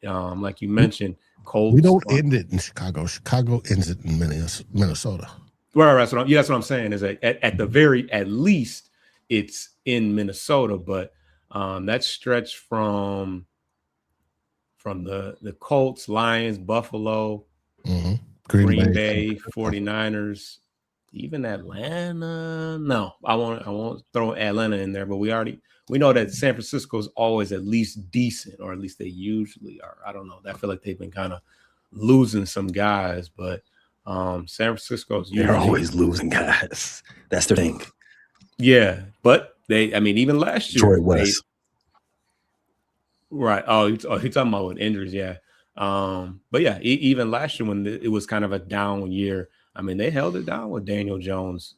like you mentioned, Colts. We don't end it in Chicago. Chicago ends it in Minnesota. Well, that's what I'm saying is at least it's in Minnesota, but that stretch from the Colts, Lions, Buffalo, Green Bay, 49ers, even Atlanta. No, I won't throw Atlanta in there, but we know that San Francisco is always at least decent, or at least they usually are. I don't know. I feel like they've been kind of losing some guys, but San Francisco's they're always losing guys. That's the thing. Yeah, but even last year, Troy West. Right. Oh, you're talking about with injuries, yeah. But even last year when it was kind of a down year, they held it down with Daniel Jones.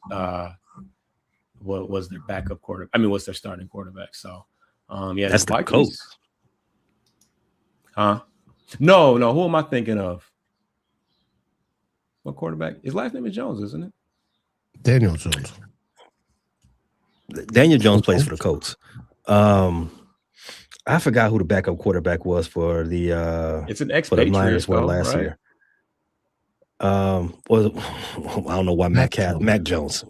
What was their backup quarterback? What's their starting quarterback? So, that's the coach. Huh? No. Who am I thinking of? What quarterback? His last name is Jones, isn't it? Daniel Jones. Daniel Jones plays for the Colts. I forgot who the backup quarterback was for the it's an expatriate Niners last right? year. I don't know why Mac Jones.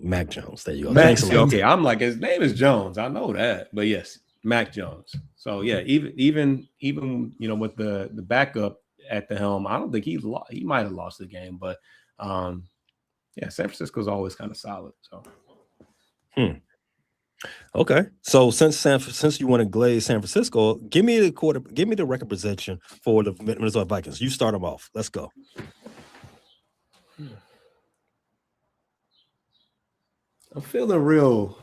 There you go. Okay, I'm like, his name is Jones. I know that, but yes, Mac Jones. So even with the backup at the helm, I don't think he might have lost the game, but San Francisco's always kind of solid. So. Okay, so since you want to glaze San Francisco, give me the record position for the Minnesota Vikings. You start them off. Let's go. I'm feeling real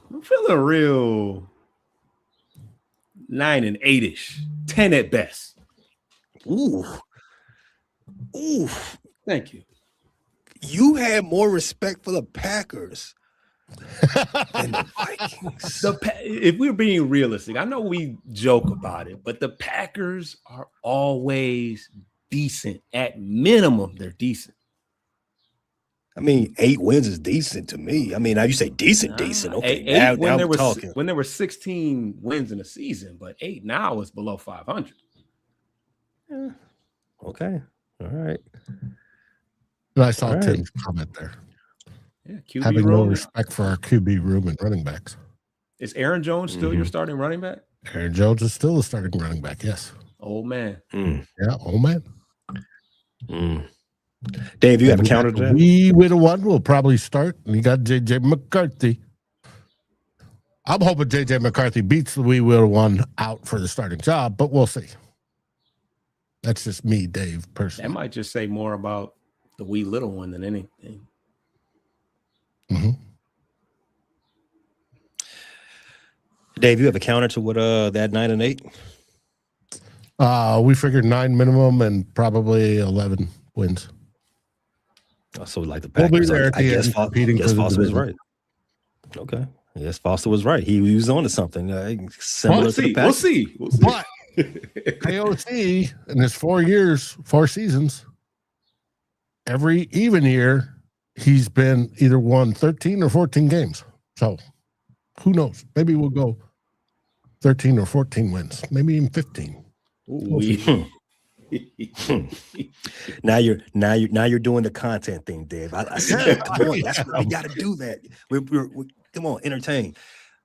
9-8-ish 10 at best. Ooh. Thank you. You had more respect for the Packers than the Vikings. If we're being realistic, I know we joke about it, but the Packers are always decent. At minimum, they're decent. I mean, 8 wins is decent to me. I mean, now you say decent. Okay, eight now there we're talking. When there were 16 wins in a season, but 8 now is below 500. Yeah. Okay, all right. And I saw All right. Tim's comment there. Yeah, QB Having room. no respect for our QB room and running backs. Is Aaron Jones still your starting running back? Aaron Jones is still a starting running back, yes. Old man. Yeah, old man. Dave, you have a counter to that? We with a one will probably start, and you got JJ McCarthy. I'm hoping JJ McCarthy beats the we will one out for the starting job, but we'll see. That's just me, Dave, personally. That might just say more about the wee little one than anything. Dave, you have a counter to what that 9 and 8? We figured 9 minimum and probably 11 wins. So like the We'll be Packers. there at I the guess, end competing for the Foster was division. right. Okay. Yes, Foster was right. He was on to something similar to the We'll Packers. see. But KOC in his 4 years, 4 seasons, every even year, he's been either won 13 or 14 games. So who knows? Maybe we'll go 13 or 14 wins, maybe even 15. Now you're doing the content thing, Dave. I see that. Come on, that's what we got to do. That we come on, entertain.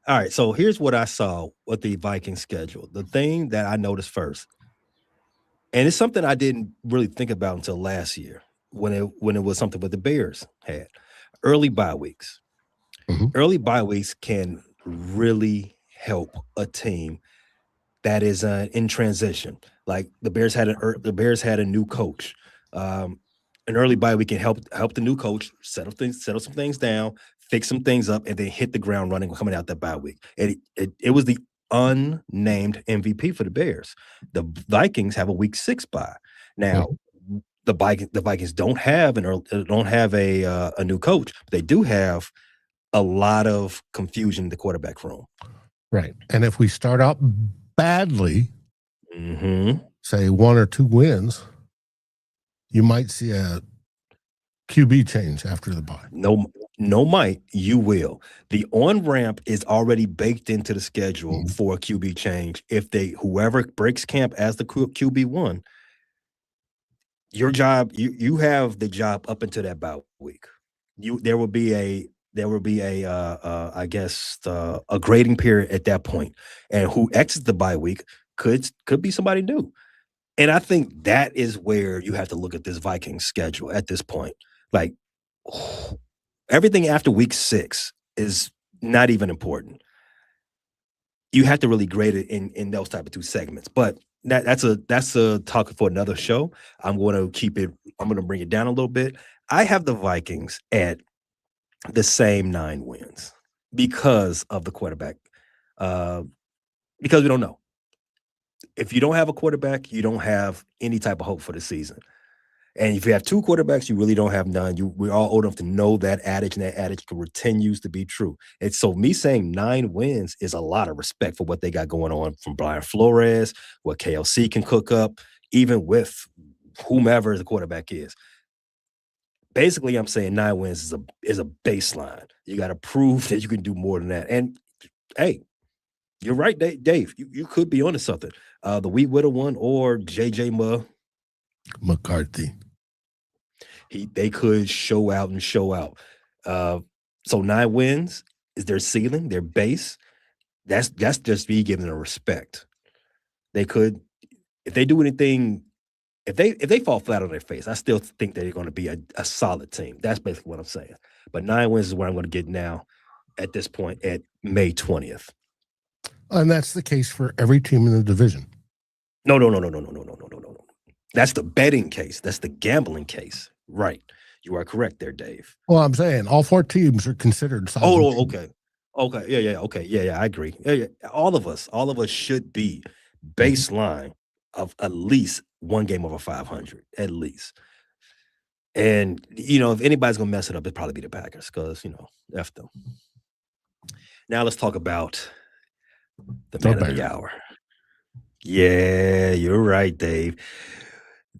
All right, so here's what I saw with the Vikings schedule. The thing that I noticed first, and it's something I didn't really think about until last year when it was something what the Bears had. Early bye weeks. Early bye weeks can really help a team that is in transition. Like the Bears had a new coach. An early bye week can help the new coach settle some things down, fix some things up, and then hit the ground running coming out that bye week. It was the unnamed MVP for the Bears. The Vikings have a week 6 bye. Now, the Vikings don't have a new coach. They do have a lot of confusion in the quarterback room. Right. And if we start out badly, say 1 or 2 wins, you might see a QB change after the bye. No might, you will. The on-ramp is already baked into the schedule for a QB change. If whoever breaks camp as the QB1, your job, you have the job up until that bye week. There will be a I guess a grading period at that point, and who exits the bye week could be somebody new. And I think that is where you have to look at this Vikings schedule at this point. Like everything after week 6 is not even important. You have to really grade it in those type of 2 segments. But that's a talk for another show. I'm going to bring it down a little bit. I have the Vikings at the same 9 wins because of the quarterback. Because we don't know. If you don't have a quarterback, you don't have any type of hope for the season. And if you have 2 quarterbacks, you really don't have none. We're all old enough to know that adage, and that adage continues to be true. And so me saying 9 wins is a lot of respect for what they got going on from Brian Flores, what KLC can cook up, even with whomever the quarterback is. Basically, I'm saying 9 wins is a baseline. You got to prove that you can do more than that. And hey, you're right, Dave. You could be onto something. The Wheat Widow one or JJ McCarthy. They could show out. So 9 wins is their ceiling, their base. That's just me giving them respect. They could, if they do anything, if they fall flat on their face, I still think they're going to be a solid team. That's basically what I'm saying. But 9 wins is where I'm going to get now at this point at May 20th. And that's the case for every team in the division. No. That's the betting case. That's the gambling case. Right. You are correct there, Dave. Well, I'm saying all 4 teams are considered solid. Oh, okay. Okay. Yeah. Okay. Yeah. I agree. Yeah. All of us should be baseline of at least one game over 500, at least. And, if anybody's going to mess it up, it'd probably be the Packers because, F them. Now let's talk about the man of the hour. Yeah, you're right, Dave.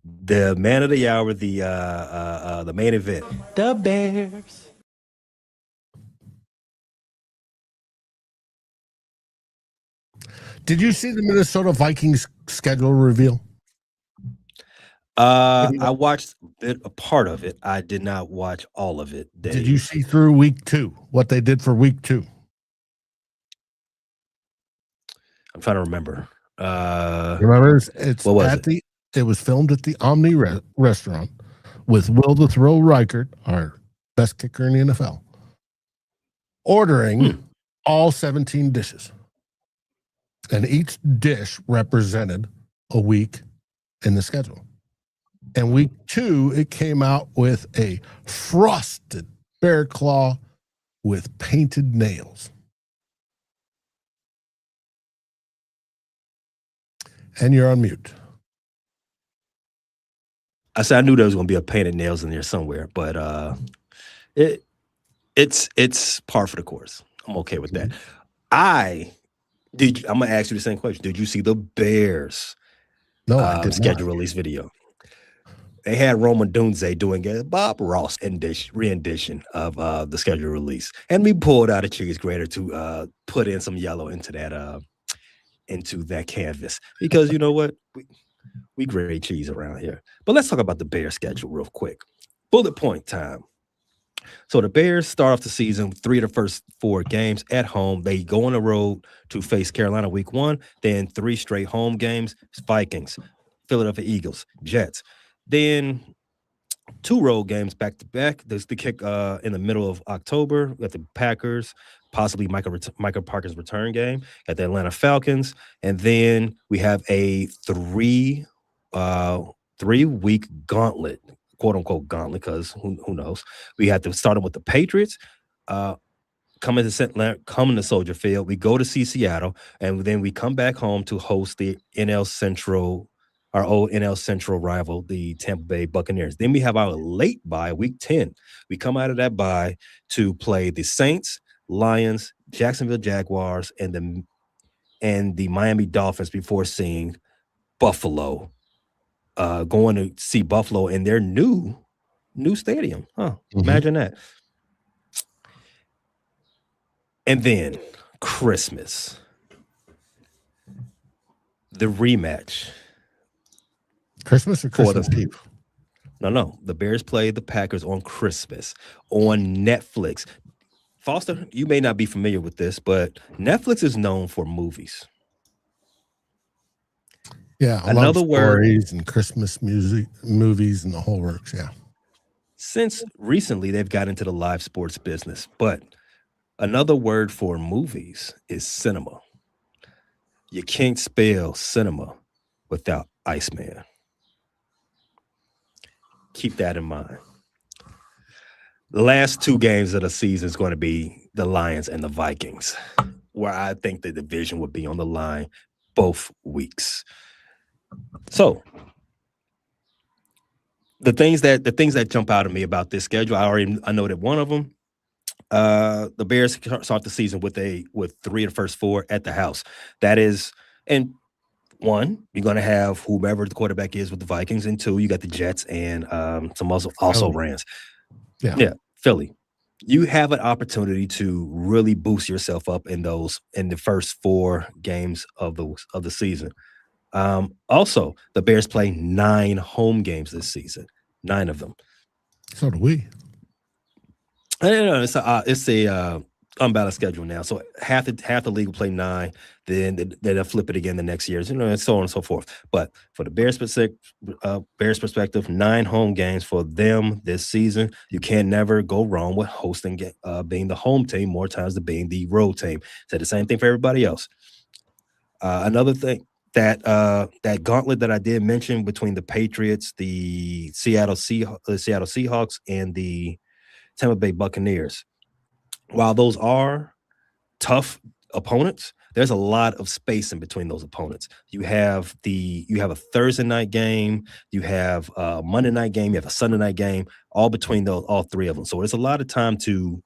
The man of the hour, the main event. The Bears. Did you see the Minnesota Vikings schedule reveal? I watched a part of it. I did not watch all of it, Dave. Did you see through week 2 what they did for week 2? I'm trying to remember. Remember, it was filmed at the Omni restaurant with Will the Thrill Reichert, our best kicker in the NFL, ordering all 17 dishes. And each dish represented a week in the schedule. And week 2, it came out with a frosted bear claw with painted nails. And you're on mute. I said I knew there was going to be a painted nails in there somewhere, but it's par for the course. I'm okay with that. I'm going to ask you the same question. Did you see the Bears schedule release video? They had Roman Dunze doing a Bob Ross rendition of the schedule release, and we pulled out a cheese grater to put in some yellow into that canvas because you know what, we grade cheese around here. But let's talk about the Bears schedule real quick. Bullet point time. So the Bears start off the season 3 of the first 4 games at home. They go on the road to face Carolina week 1, then 3 straight home games: Vikings, Philadelphia Eagles, Jets. Then 2 road games back to back. There's the kick in the middle of October with the Packers, possibly Micah Parker's return game at the Atlanta Falcons, and then we have a 3-week gauntlet, quote unquote gauntlet, because who knows? We have to start them with the Patriots. Coming to Soldier Field, we go to see Seattle, and then we come back home to host the our old NL Central rival, the Tampa Bay Buccaneers. Then we have our late bye, week 10. We come out of that bye to play the Saints, Lions, Jacksonville Jaguars, and the Miami Dolphins before seeing Buffalo. Going to see Buffalo in their new stadium. Imagine that. And then Christmas, the rematch. Christmas or Christmas Eve? No. The Bears play the Packers on Christmas on Netflix. Foster, you may not be familiar with this, but Netflix is known for movies. Yeah, another word, and Christmas music, movies, and the whole works. Yeah. Since recently, they've got into the live sports business, but another word for movies is cinema. You can't spell cinema without Iceman. Keep that in mind. The last 2 games of the season is going to be the Lions and the Vikings, where I think the division would be on the line both weeks. So the things that jump out at me about this schedule, I know that one of them, the Bears start the season with 3 of the first 4 at the house. That is, and 1, you're going to have whomever the quarterback is with the Vikings, and 2, you got the Jets and some also Rams. Yeah, Philly. You have an opportunity to really boost yourself up in the first 4 games of the season. Also, the Bears play 9 home games this season, 9 of them. So do we. I don't know. It's a unbalanced schedule now. So half the league will play 9, then they'll flip it again the next year, and so on and so forth. But for the Bears perspective, 9 home games for them this season. You can never go wrong with hosting, being the home team more times than being the road team. Said the same thing for everybody else. Another thing, that gauntlet that I did mention between the Patriots, the Seattle Seahawks, and the Tampa Bay Buccaneers, while those are tough opponents, there's a lot of space in between those opponents. You have a Thursday night game, you have a Monday night game, you have a Sunday night game, all between all three of them. So there's a lot of time to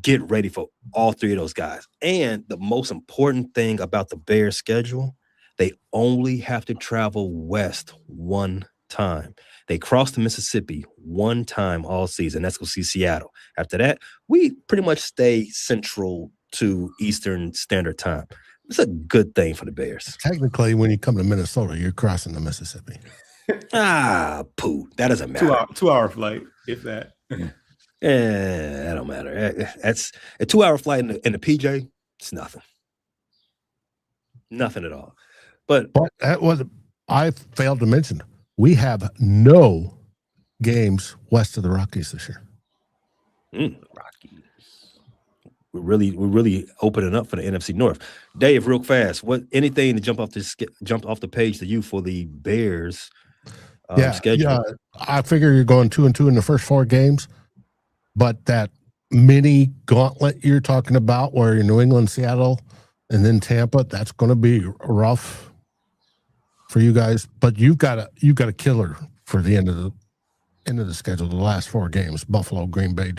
get ready for all three of those guys. And the most important thing about the Bears schedule, they only have to travel west one time. They cross the Mississippi one time all season. That's going to see Seattle. After that, we pretty much stay central to Eastern Standard Time. It's a good thing for the Bears. Technically, when you come to Minnesota, you're crossing the Mississippi. Pooh. That doesn't matter. 2-hour flight, if that. That don't matter. That's a 2-hour flight in the PJ. It's nothing. Nothing at all. But that was, I failed to mention, we have no games west of the Rockies this year. Rockies. We're really opening up for the NFC North. Dave, real fast, anything to jump off the page to you for the Bears schedule? Yeah, I figure you're going 2-2 in the first 4 games, but that mini gauntlet you're talking about, where you're New England, Seattle, and then Tampa, that's going to be rough for you guys. But you've got a killer for the end of the schedule. The last 4 games: Buffalo, Green Bay,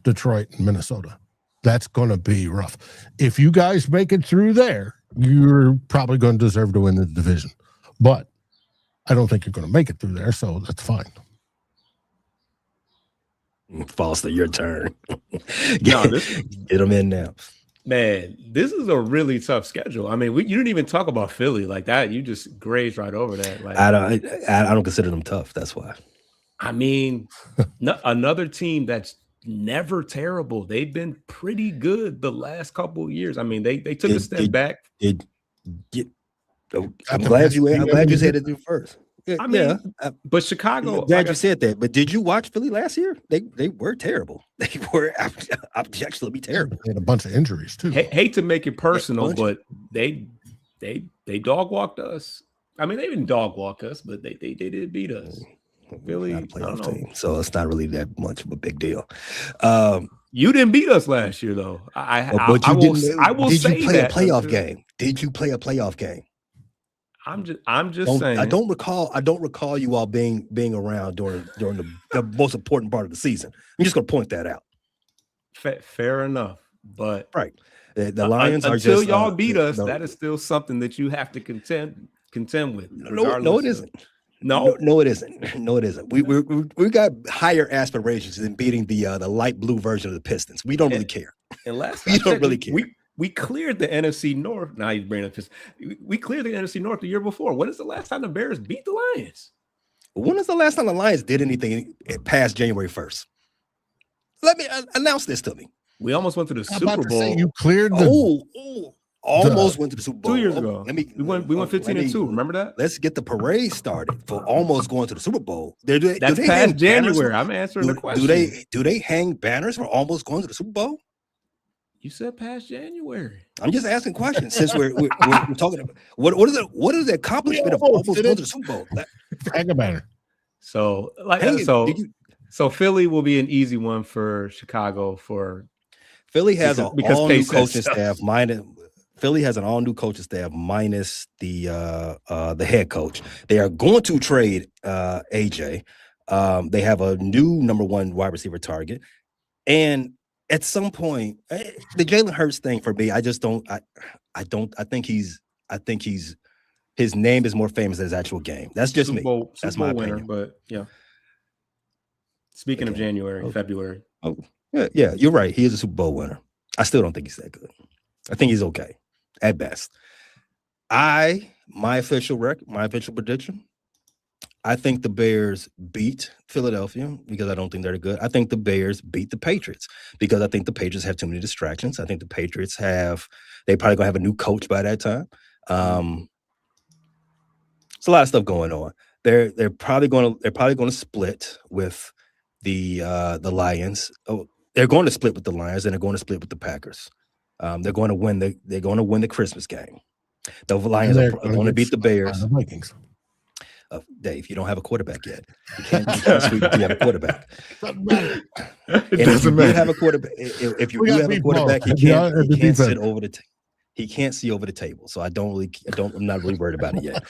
Detroit, and Minnesota. That's going to be rough. If you guys make it through there, you're probably going to deserve to win the division. But I don't think you're going to make it through there, so that's fine. Foster, your turn. Get them in now. Man, this is a really tough schedule. I mean, you didn't even talk about Philly like that. You just grazed right over that. Like, I don't consider them tough. That's why. I mean, another team that's never terrible. They've been pretty good the last couple of years. I mean, they took a step back. I'm glad you said it first. But Chicago. I'm glad you said that. But did you watch Philly last year? They were terrible. They were objectively terrible. They had a bunch of injuries too. Hate to make it personal, but they dog walked us. I mean, they didn't dog walk us, but they did beat us. Philly, not a playoff team, so it's not really that much of a big deal. You didn't beat us last year, though. I will did say you play that a playoff game? Did you play a playoff game? I'm just saying. I don't recall you all being around during the most important part of the season. I'm just going to point that out. Fair enough, but right, the Lions are until just, y'all beat us. That is still something that you have to contend with. No, it isn't. No, it isn't. No, it isn't. We got higher aspirations than beating the light blue version of the Pistons. We don't really care. And last we don't really care. We cleared the NFC North. Now he's bringing up this. We cleared the NFC North the year before. When is the last time the Bears beat the Lions? When is the last time the Lions did anything past January 1st? Let me announce this to me. We almost went to the Super Bowl. You cleared the. Almost went to the Super Bowl 2 years ago. We went 15-2. Remember that? Let's get the parade started for almost going to the Super Bowl. That's past January. I'm answering the question. Do they hang banners for almost going to the Super Bowl? You said past January. I'm just asking questions since we're talking about what is the accomplishment of almost going to the Super Bowl? Hang a banner. So so Philly will be an easy one for Chicago. Philly has an all-new coaching staff. Philly has an all-new coaching staff minus the head coach. They are going to trade AJ. They have a new number 1 wide receiver target, and at some point, the Jalen Hurts thing for me, I just don't. I think his name is more famous than his actual game. That's just Super Bowl, me. That's Super Bowl my winner, opinion. But yeah. Speaking of January, February. Oh, yeah, you're right. He is a Super Bowl winner. I still don't think he's that good. I think he's okay at best. My official prediction, I think the Bears beat Philadelphia because I don't think they're good. I think the Bears beat the Patriots because I think the Patriots have too many distractions. I think the Patriots they probably gonna have a new coach by that time. There's a lot of stuff going on. They're probably gonna split with the Lions. Oh, they're going to split with the Lions and they're going to split with the Packers. They're going to win the Christmas game. The Lions are going to beat the Bears. The Vikings. Dave, you don't have a quarterback yet. You can't sweep until you have a quarterback. It doesn't matter. If you have a quarterback, he can't sit over the He can't see over the table, so I'm not really worried about it yet.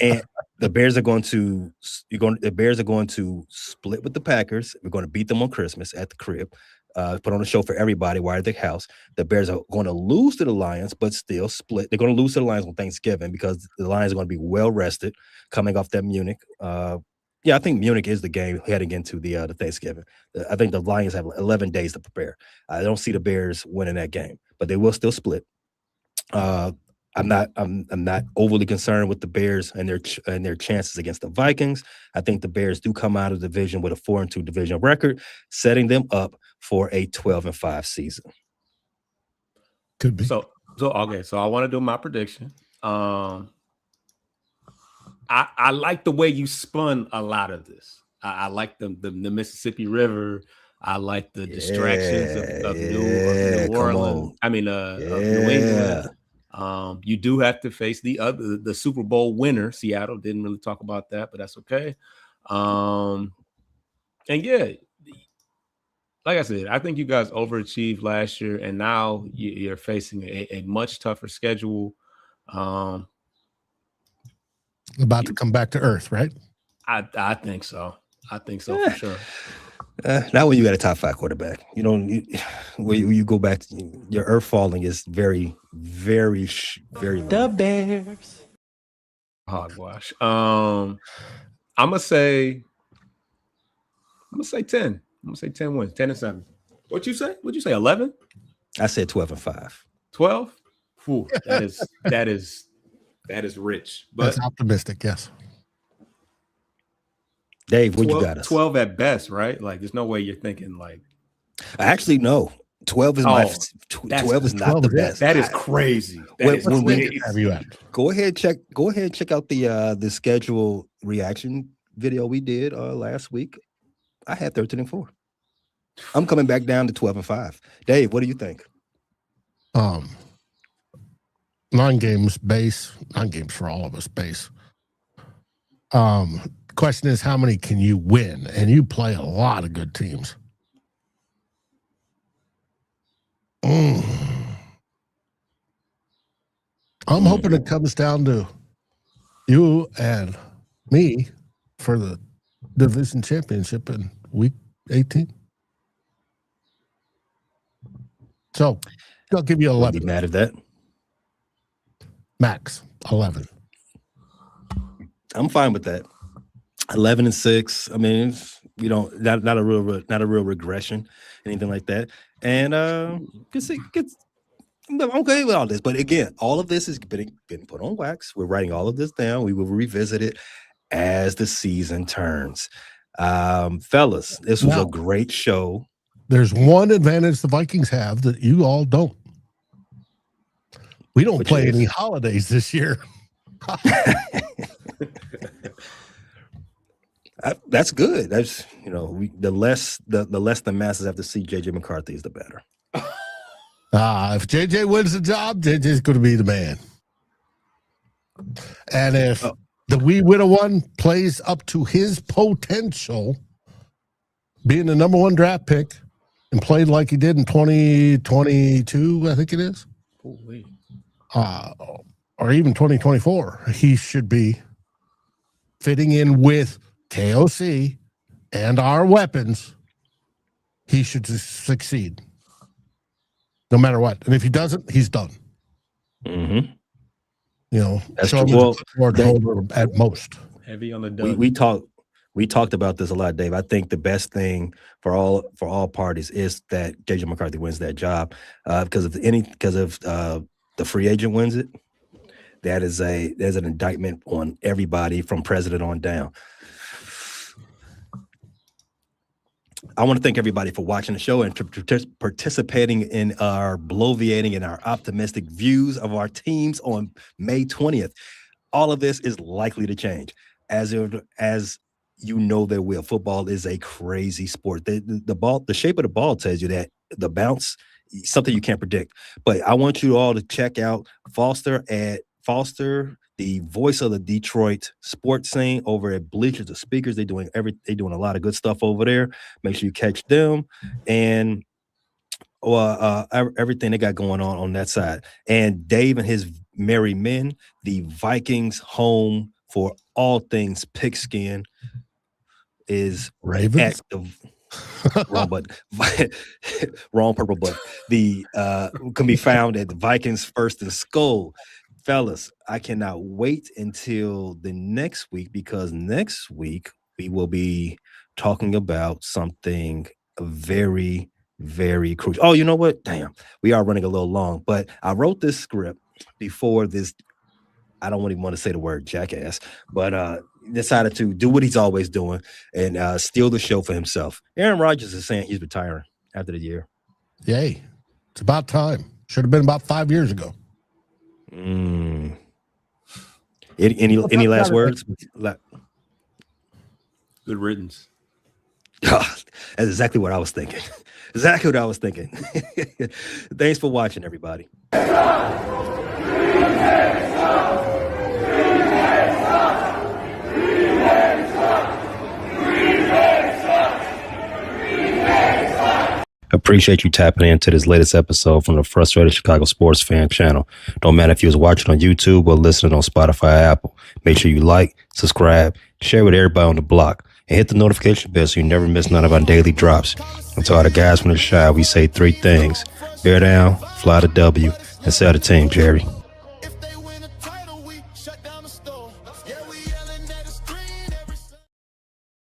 And the Bears are going to split with the Packers. We're going to beat them on Christmas at the crib. Put on a show for everybody while at the house. The Bears are going to lose to the Lions, but still split. They're going to lose to the Lions on Thanksgiving because the Lions are going to be well rested coming off that Munich. I think Munich is the game heading into the Thanksgiving. I think the Lions have 11 days to prepare. I don't see the Bears winning that game, but they will still split. I'm not overly concerned with the Bears and their chances against the Vikings. I think the Bears do come out of the division with a 4-2 division record, setting them up for a 12-5 season. Could be. So I want to do my prediction. I like the way you spun a lot of this. I like the Mississippi River. I like the distractions of New Orleans. Of New England. You do have to face the Super Bowl winner. Seattle didn't really talk about that, but that's okay. And yeah, like I said, I think you guys overachieved last year, and now you're facing a much tougher schedule. About to come back to earth, right? I think so. I think so for sure. Not when you got a top 5 quarterback. When you go back, your earth falling is very, very, very low. The Bears. Hogwash. I'm gonna say 10. I'm gonna say 10 wins, 10-7. What'd you say? 11? I said 12-5. 12? Ooh, that is rich. But that's optimistic, yes. Dave, what you got us? 12 at best, right? Like, there's no way you're thinking like. Actually, no. 12 is 12 is not the best. That is crazy. Have you at? Go ahead, check out the schedule reaction video we did last week. I had 13-4. I'm coming back down to 12-5. Dave, what do you think? 9 games base. 9 games for all of us base. Question is, how many can you win? And you play a lot of good teams. I'm hoping it comes down to you and me for the division championship in week 18. So I'll give you 11. Be mad at that. Max 11. I'm fine with that. 11-6. I mean, not a real regression, anything like that. And I'm okay with all this. But again, all of this is getting put on wax. We're writing all of this down. We will revisit it as the season turns. Fellas, this was a great show. There's one advantage the Vikings have that you all don't. We don't play any holidays this year. That's good. That's the less the masses have to see JJ McCarthy is the better. If JJ wins the job, JJ's going to be the man. And if the wee widow one plays up to his potential, being the number 1 draft pick, and played like he did in 2022, I think it is, or even 2024, he should be fitting in with KOC and our weapons. He should succeed no matter what. And if he doesn't, he's done. Mm-hmm. That's true. Well, at most. Heavy on the dub. We talked about this a lot, Dave. I think the best thing for all parties is that JJ McCarthy wins that job because of the free agent wins it. There's an indictment on everybody from president on down. I want to thank everybody for watching the show and participating in our bloviating and our optimistic views of our teams on May 20th. All of this is likely to change, as you know there will. Football is a crazy sport. The shape of the ball tells you that. The bounce, something you can't predict. But I want you all to check out Foster, the voice of the Detroit sports scene over at Bleachers, the speakers. They're doing a lot of good stuff over there. Make sure you catch them. And everything they got going on that side. And Dave and his merry men, the Vikings home for all things pigskin, is Ravens. at the wrong button, wrong purple button. The can be found at the Vikings First and Skull. Fellas, I cannot wait until the next week, because next week we will be talking about something very, very crucial. Oh, you know what? Damn, we are running a little long, but I wrote this script before this. I don't even want to say the word jackass, but decided to do what he's always doing and steal the show for himself. Aaron Rodgers is saying he's retiring after the year. Yay. It's about time. Should have been about 5 years ago. Any last words? Good riddance. That's exactly what I was thinking. Exactly what I was thinking. Thanks for watching, everybody. Appreciate you tapping into this latest episode from the Frustrated Chicago Sports Fan channel. Don't matter if you was watching on YouTube or listening on Spotify or Apple. Make sure you like, subscribe, share with everybody on the block, and hit the notification bell so you never miss none of our daily drops. And to all the guys from the Shy, we say 3 things: bear down, fly the W, and sell the team, Jerry.